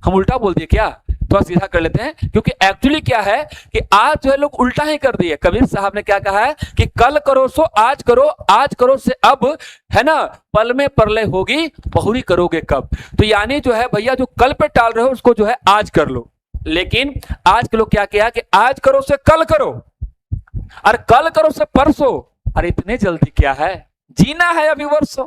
हम उल्टा बोल दिए क्या, थोड़ा सीधा कर लेते हैं, क्योंकि एक्चुअली क्या है कि आज जो है लोग उल्टा ही कर दिए। कबीर साहब ने क्या कहा है कि कल करो सो आज करो, आज करो से अब, है ना, पल में प्रलय होगी बहुरी करोगे कब। तो यानी जो है भैया जो कल पे टाल रहे हो उसको जो है आज कर लो। लेकिन आज के लोग क्या किया कि आज करो से कल करो और कल करो से परसों। अरे इतने जल्दी क्या है, जीना है अभी वर्षों,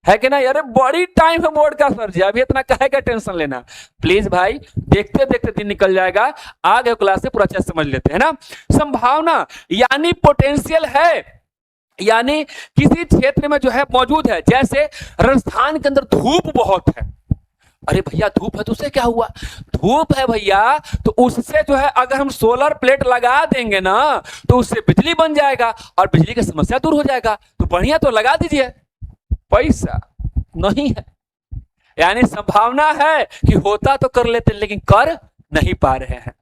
है कि नहीं। अरे बड़ी टाइम है बोर्ड का सर जी, अभी इतना काहे का टेंशन लेना। प्लीज भाई, देखते देखते दिन निकल जाएगा, आगे क्लास से पूरा अच्छे समझ लेते हैं ना। संभावना यानी पोटेंशियल है, यानी किसी क्षेत्र में जो है मौजूद है। जैसे राजस्थान के अंदर धूप बहुत है, अरे भैया धूप है तो उससे क्या हुआ, धूप है भैया तो उससे जो है अगर हम सोलर प्लेट लगा देंगे ना तो उससे बिजली बन जाएगा और बिजली की समस्या दूर हो जाएगा। तो बढ़िया, तो लगा दीजिए, पैसा नहीं है। यानी संभावना है कि होता तो कर लेते, लेकिन कर नहीं पा रहे हैं,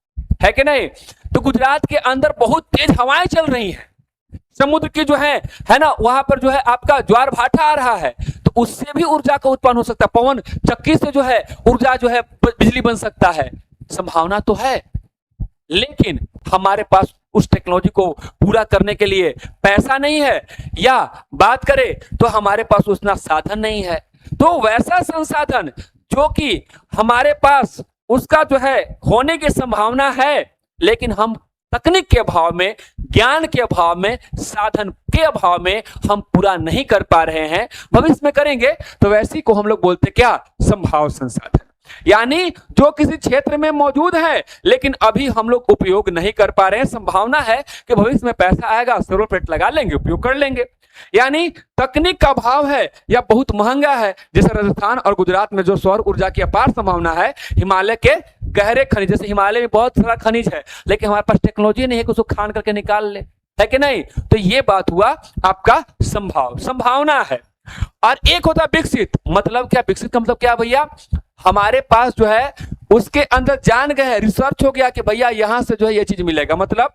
है कि नहीं। तो गुजरात के अंदर बहुत तेज हवाएं चल रही हैं, समुद्र की जो है ना, वहां पर जो है आपका ज्वार भाटा आ रहा है, तो उससे भी ऊर्जा का उत्पन्न हो सकता है। पवन चक्की से जो है ऊर्जा जो है बिजली बन सकता है। संभावना तो है, लेकिन हमारे पास उस टेक्नोलॉजी को पूरा करने के लिए पैसा नहीं है, या बात करें तो हमारे पास उतना साधन नहीं है। तो वैसा संसाधन जो कि हमारे पास उसका जो है होने की संभावना है, लेकिन हम तकनीक के अभाव में, ज्ञान के अभाव में, साधन के अभाव में हम पूरा नहीं कर पा रहे हैं, भविष्य में करेंगे। तो वैसी को हम लोग बोलते क्या, संभाव संसाधन। यानी जो किसी क्षेत्र में मौजूद है लेकिन अभी हम लोग उपयोग नहीं कर पा रहे हैं। संभावना है कि भविष्य में पैसा आएगा, सोलर प्लेट लगा लेंगे, उपयोग कर लेंगे। यानी तकनीक का अभाव है या बहुत महंगा है। जैसे राजस्थान और गुजरात में जो सौर ऊर्जा की अपार संभावना है, हिमालय के गहरे खनिज, जैसे हिमालय में बहुत सारा खनिज है लेकिन हमारे पास टेक्नोलॉजी नहीं है कि उसको खान करके निकाल ले, है कि नहीं। तो ये बात हुआ आपका संभावना है। और एक होता है विकसित। मतलब क्या, विकसित का मतलब क्या भैया, हमारे पास जो है उसके अंदर जान गए हैं, रिसर्च हो गया कि भैया यहां से जो है ये चीज मिलेगा। मतलब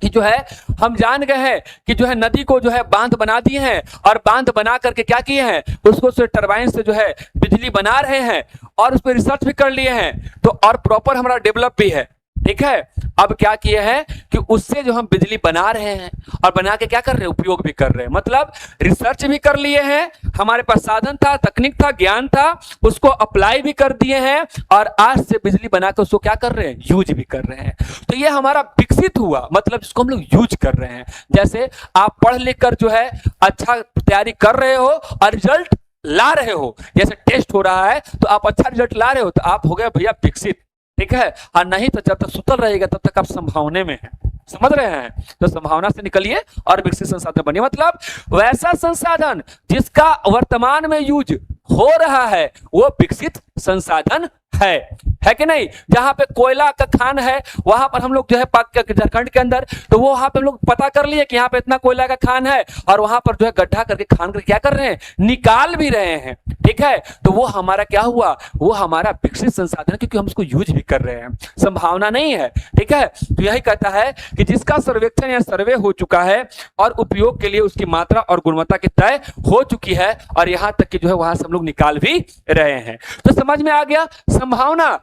कि जो है हम जान गए हैं कि जो है नदी को जो है बांध बना दिए हैं और बांध बना करके क्या किए हैं, उसको से टरबाइन से जो है बिजली बना रहे हैं और उस पर रिसर्च भी कर लिए हैं। तो और प्रॉपर हमारा डेवलप भी है, ठीक है। अब क्या किए हैं कि उससे जो हम बिजली बना रहे हैं और बना के क्या कर रहे हैं, उपयोग भी कर रहे हैं। मतलब रिसर्च भी कर लिए हैं, हमारे पास साधन था, तकनीक था, ज्ञान था, उसको अप्लाई भी कर दिए हैं और आज से बिजली बना के उसको क्या कर रहे हैं, यूज भी कर रहे हैं। तो ये हमारा विकसित हुआ, मतलब इसको हम लोग यूज कर रहे हैं। जैसे आप पढ़ लिख कर जो है अच्छा तैयारी कर रहे हो और रिजल्ट ला रहे हो, जैसे टेस्ट हो रहा है तो आप अच्छा रिजल्ट ला रहे हो, तो आप हो गए भैया विकसित, ठीक है। और नहीं तो जब तक सुतल रहेगा तब तक आप संभावना में हैं, समझ रहे हैं। तो संभावना से निकलिए और विकसित संसाधन बनिए। मतलब वैसा संसाधन जिसका वर्तमान में यूज हो रहा है वो विकसित संसाधन है कि नहीं। जहां पे कोयला का खान है वहां पर हम लोग जो है झारखंड के अंदर, तो वो वहां पे हम लोग पता कर लिए कि यहाँ पे इतना कोयला का खान है, और वहां पर जो है गड्ढा करके खान करके क्या कर रहे हैं, निकाल भी रहे हैं। ठीक है, तो वो हमारा क्या हुआ, वो हमारा विकसित संसाधन है, क्योंकि हम उसको यूज भी कर रहे हैं, संभावना नहीं है। ठीक है, तो यही कहता है कि जिसका सर्वेक्षण या सर्वे हो चुका है और उपयोग के लिए उसकी मात्रा और गुणवत्ता की तय हो चुकी है, और यहां तक कि जो है वहां से हम लोग निकाल भी रहे हैं। तो समझ में आ गया, संभावना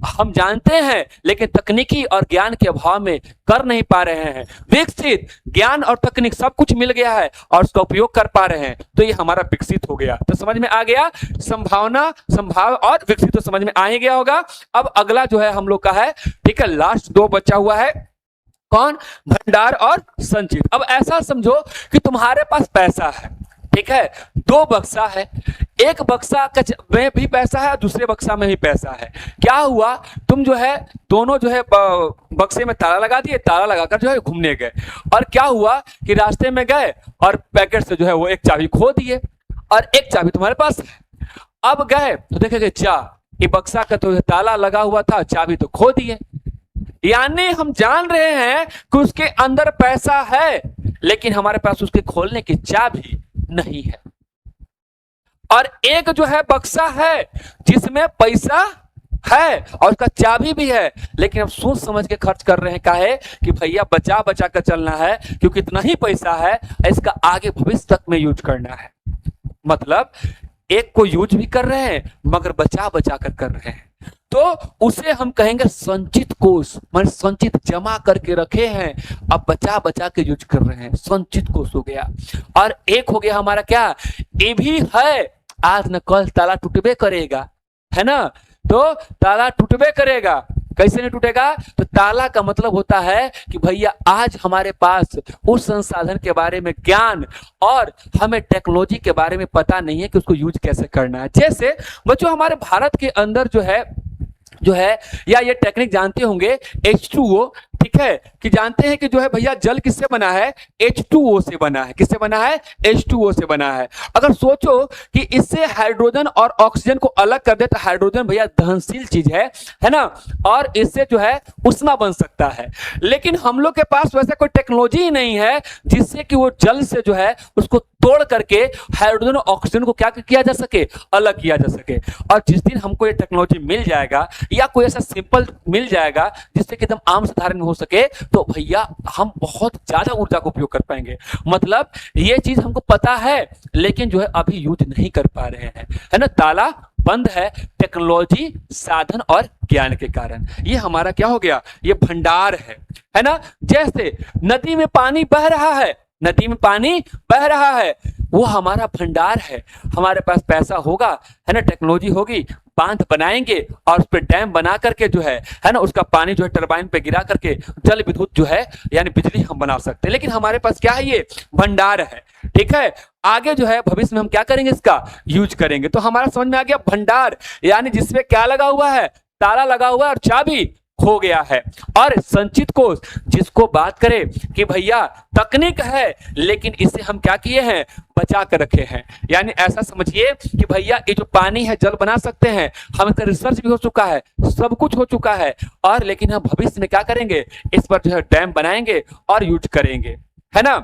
हम जानते हैं लेकिन तकनीकी और ज्ञान के अभाव में कर नहीं पा रहे हैं। विकसित, ज्ञान और तकनीक सब कुछ मिल गया है और उसका उपयोग कर पा रहे हैं, तो ये हमारा विकसित हो गया। तो समझ में आ गया, संभावना, संभाव और विकसित तो समझ में आ ही गया होगा। अब अगला जो है हम लोग का है, ठीक है, लास्ट दो बचा हुआ है, कौन, भंडार और संचित। अब ऐसा समझो कि तुम्हारे पास पैसा है, ठीक है, दो बक्सा है, एक बक्सा में भी पैसा है, दूसरे बक्सा में भी पैसा है। क्या हुआ, तुम जो है दोनों जो है बक्से में ताला लगा दिए, ताला लगाकर जो है घूमने गए, और क्या हुआ कि रास्ते में गए और पैकेट से जो है वो एक चाबी खो दिए, और एक चाबी तुम्हारे पास है। अब गए तो देखेंगे ये बक्सा का तो ताला लगा हुआ था, चाबी तो खो दिए। यानी हम जान रहे हैं कि उसके अंदर पैसा है, लेकिन हमारे पास उसके खोलने की चाबी नहीं है। और एक जो है बक्सा है जिसमें पैसा है और उसका चाबी भी है, लेकिन हम सोच समझ के खर्च कर रहे हैं। काहे कि भैया बचा बचा कर चलना है, क्योंकि इतना ही पैसा है, इसका आगे भविष्य तक में यूज करना है। मतलब एक को यूज भी कर रहे हैं मगर बचा बचा कर रहे हैं, तो उसे हम कहेंगे संचित कोष, मान संचित जमा करके रखे हैं, अब बचा बचा के यूज कर रहे हैं, संचित कोष हो गया। और एक हो गया हमारा क्या, ये भी है, आज न कल ताला टूटबे करेगा, है ना, तो ताला टूटबे करेगा। कैसे नहीं टूटेगा, तो ताला का मतलब होता है कि भैया आज हमारे पास उस संसाधन के बारे में ज्ञान और हमें टेक्नोलॉजी के बारे में पता नहीं है कि उसको यूज कैसे करना है। जैसे बच्चों हमारे भारत के अंदर जो है या ये टेक्निक जानते होंगे H2O, ठीक है, कि जानते हैं कि जो है भैया जल किससे बना है, H2O से बना है। किससे बना है, H2O से बना है। अगर सोचो कि इससे हाइड्रोजन और ऑक्सीजन को अलग कर दे तो हाइड्रोजन भैया दहनशील चीज है ना, और इससे जो है उष्मा बन सकता है। लेकिन हम लोग के पास वैसा कोई टेक्नोलॉजी ही नहीं है जिससे कि वो जल से जो है उसको तोड़ करके हाइड्रोजन और ऑक्सीजन को क्या किया जा सके, अलग किया जा सके। और जिस दिन हमको ये टेक्नोलॉजी मिल जाएगा या कोई ऐसा सिंपल मिल जाएगा जिससे कि एकदम आम साधारण हो सके, तो भैया हम बहुत ज्यादा ऊर्जा का उपयोग कर पाएंगे। मतलब ये चीज हमको पता है लेकिन जो है अभी यूज नहीं कर पा रहे हैं, है ना, ताला बंद है टेक्नोलॉजी, साधन और ज्ञान के कारण। ये हमारा क्या हो गया, ये भंडार है ना। जैसे नदी में पानी बह रहा है, नदी में पानी बह रहा है, वो हमारा भंडार है। हमारे पास पैसा होगा, है ना, टेक्नोलॉजी होगी, बांध बनाएंगे और उस पर डैम बना करके जो है ना उसका पानी जो है टरबाइन पे गिरा करके जल विद्युत जो है यानी बिजली हम बना सकते हैं। लेकिन हमारे पास क्या है, ये भंडार है, ठीक है। आगे जो है भविष्य में हम क्या करेंगे, इसका यूज करेंगे। तो हमारा समझ में आ गया भंडार यानी जिसमें क्या लगा हुआ है, ताला लगा हुआ है और चाबी खो गया है। और संचित कोष जिसको बात करें कि भैया तकनीक है लेकिन इसे हम क्या किए हैं, बचा कर रखे हैं। यानी ऐसा समझिए कि भैया ये जो पानी है जल बना सकते हैं, हम इसका रिसर्च भी हो चुका है, सब कुछ हो चुका है, और लेकिन हम भविष्य में क्या करेंगे, इस पर जो है डैम बनाएंगे और यूज करेंगे, है ना।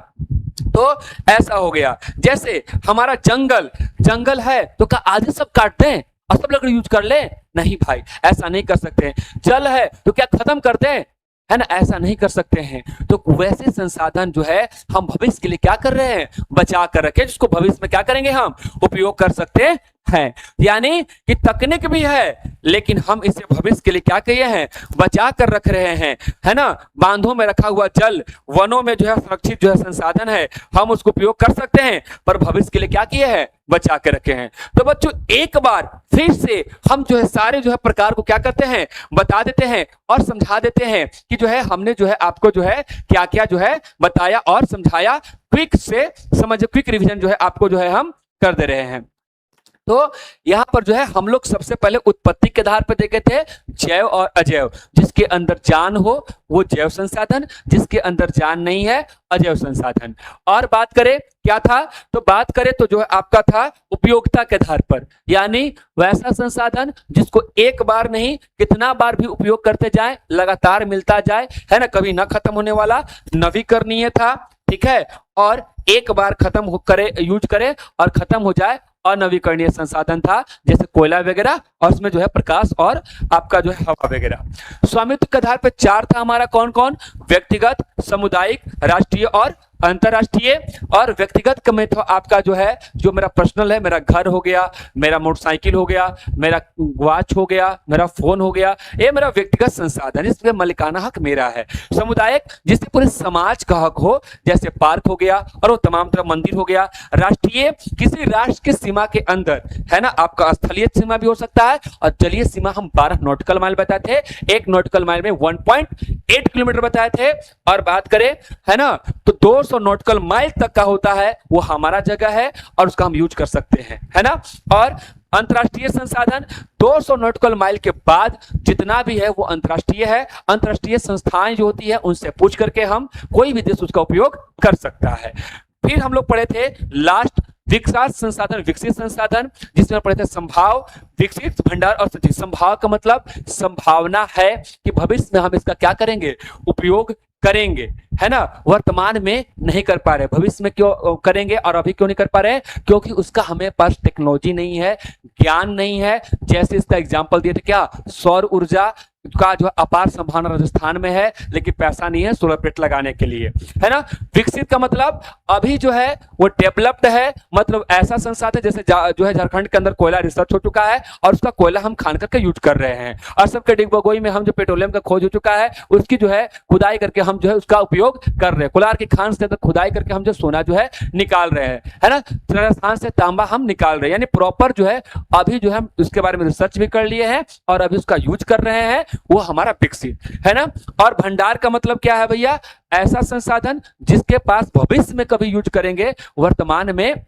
तो ऐसा हो गया। जैसे हमारा जंगल है तो क्या आदि सब काट दें और सब लकड़ी यूज कर ले, नहीं भाई ऐसा नहीं कर सकते हैं। जल है तो क्या खत्म कर दें, है ना, ऐसा नहीं कर सकते हैं। तो वैसे संसाधन जो है हम भविष्य के लिए क्या कर रहे हैं, बचा कर रखे, जिसको भविष्य में क्या करेंगे, हम उपयोग कर सकते हैं। यानी कि तकनीक भी है लेकिन हम इसे भविष्य के लिए क्या किए हैं, बचा कर रख रहे हैं, है ना। बांधों में रखा हुआ जल, वनों में जो है सुरक्षित जो है संसाधन है, हम उसको उपयोग कर सकते हैं, पर भविष्य के लिए क्या किए हैं, बचा के रखे हैं। तो बच्चों एक बार फिर से हम जो है सारे जो है प्रकार को क्या करते हैं, बता देते हैं और समझा देते हैं कि जो है हमने जो है आपको जो है क्या क्या जो है बताया और समझाया। क्विक से समझ, क्विक रिवीजन जो है आपको जो है हम कर दे रहे हैं। तो यहां पर जो है हम लोग सबसे पहले उत्पत्ति के आधार पर देखे थे जैव और अजैव। जिसके अंदर जान हो वो जैव संसाधन, जिसके अंदर जान नहीं है अजैव संसाधन। और बात करें कि क्या था, तो बात करें तो जो है आपका था उपयोगिता के आधार पर, यानी वैसा संसाधन जिसको एक बार नहीं कितना बार भी उपयोग करते जाए, लगातार मिलता जाए, है ना, कभी ना खत्म होने वाला, नवीकरणीय था, ठीक है, और एक बार खत्म करे, यूज करे और खत्म हो जाए, अनवीकरणीय संसाधन था, जैसे कोयला वगैरह, और उसमें जो है प्रकाश और आपका जो है हवा वगैरह। स्वामित्व के आधार पर चार था हमारा, कौन कौन, व्यक्तिगत, सामुदायिक, राष्ट्रीय और अंतरराष्ट्रीय। और व्यक्तिगत में तो आपका जो है, जो मेरा पर्सनल है, मेरा घर हो गया, मेरा मोटरसाइकिल हो गया, मेरा वॉच हो गया, मेरा फोन हो गया, ये मेरा व्यक्तिगत संसाधन, इसमें मालिकाना हक मेरा है। सामुदायिक, जिससे पूरे समाज का हक हो, जैसे पार्क हो गया और वो तमाम तरह मंदिर हो गया। राष्ट्रीय, किसी राष्ट्र की सीमा के अंदर, है ना, आपका स्थलीय सीमा भी हो सकता है, और जलीय सीमा हम 12 नॉटिकल माइल बताए थे, एक नॉटिकल माइल में 1.8 किलोमीटर बताए थे। और बात करें, है ना, तो 200 नॉटिकल माइल तक का होता है, वो हमारा जगह है और उसका हम यूज कर सकते हैं, है ना। और अंतरराष्ट्रीय संसाधन 200 नॉटिकल माइल के बाद जितना भी है वो अंतरराष्ट्रीय है। अंतरराष्ट्रीय संस्थाएं जो होती है उनसे पूछ करके हम, कोई भी देश उसका उपयोग कर सकता है। फिर हम लोग पढ़े थे लास्ट विकास संसाधन, विकसित संसाधन, जिसमें पढ़े थे संभाव, विकसित, भंडार और संचित। संभाव का मतलब संभावना है कि भविष्य में हम इसका क्या करेंगे, उपयोग करेंगे, है ना, वर्तमान में नहीं कर पा रहे, भविष्य में क्यों करेंगे, और अभी क्यों नहीं कर पा रहे, क्योंकि उसका हमें पास टेक्नोलॉजी नहीं है, ज्ञान नहीं है। जैसे इसका एग्जांपल दिए थे, क्या, सौर ऊर्जा का जो अपार संभावना राजस्थान में है, लेकिन पैसा नहीं है सोलर प्लेट लगाने के लिए, है ना। विकसित का मतलब अभी जो है वो डेवलप्ड है, मतलब ऐसा संसाधन जैसे जो है झारखंड के अंदर कोयला रिसर्च हो चुका है और उसका कोयला हम खान करके यूज कर रहे हैं। और सबके डिगबगोई में हम जो पेट्रोलियम का खोज हो चुका है, उसकी जो है खुदाई करके हम जो है उसका उपयोग कर रहे हैं। कोलार की खान से खुदाई करके हम जो सोना जो है निकाल रहे हैं, है ना। राजस्थान से तांबा हम निकाल रहे हैं, यानी प्रॉपर जो है अभी जो है हम उसके बारे में रिसर्च भी कर लिए हैं और अभी उसका यूज कर रहे हैं, वो हमारा विकसित है ना। और भंडार का मतलब क्या है भैया, ऐसा संसाधन जिसके पास भविष्य में कभी यूज करेंगे, वर्तमान में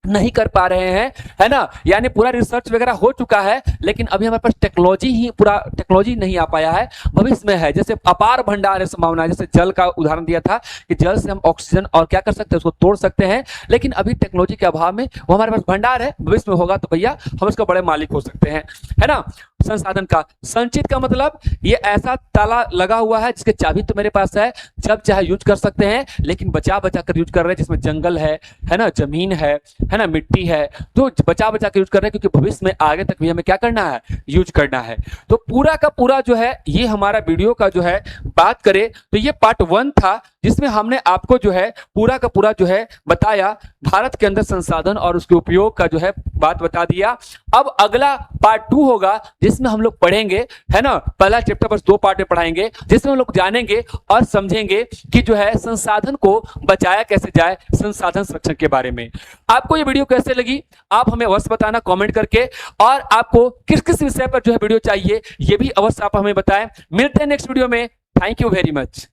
नहीं कर पा रहे हैं, है ना। यानी पूरा रिसर्च वगैरह हो चुका है, लेकिन अभी हमारे पास टेक्नोलॉजी नहीं आ पाया है, भविष्य में है। जैसे अपार भंडार है, संभावना, जैसे जल का उदाहरण दिया था कि जल से हम ऑक्सीजन और क्या कर सकते हैं, उसको तोड़ सकते हैं, लेकिन अभी टेक्नोलॉजी के अभाव में वो हमारे पास भंडार है, भविष्य में होगा तो भैया हम इसका बड़े मालिक हो सकते हैं, है ना। संसाधन का संचित का मतलब ये ऐसा ताला लगा हुआ है जिसके चाबी तो मेरे पास है, जब चाहे यूज कर सकते हैं, लेकिन बचा बचा कर यूज कर रहे हैं, जिसमें जंगल है ना, जमीन है ना, मिट्टी है, तो बचा बचा कर यूज कर रहे हैं, क्योंकि भविष्य में आगे तक भी हमें क्या करना है, यूज करना है। तो पूरा का पूरा जो है ये हमारा वीडियो का जो है बात करें तो ये पार्ट 1 था, जिसमें हमने आपको जो है पूरा का पूरा जो है बताया, भारत के अंदर संसाधन और उसके उपयोग का जो है बात बता दिया। अब अगला पार्ट 2 होगा जिसमें हम लोग पढ़ेंगे, है ना, पहला चैप्टर बस 2 पार्ट में पढ़ाएंगे, जिसमें हम लोग जानेंगे और समझेंगे कि जो है संसाधन को बचाया कैसे जाए, संसाधन संरक्षण के बारे में। आपको ये वीडियो कैसे लगी आप हमें अवश्य बताना कमेंट करके, और आपको किस किस विषय पर जो है वीडियो चाहिए ये भी अवश्य आप हमें बताएं। मिलते हैं नेक्स्ट वीडियो में। Thank you very much.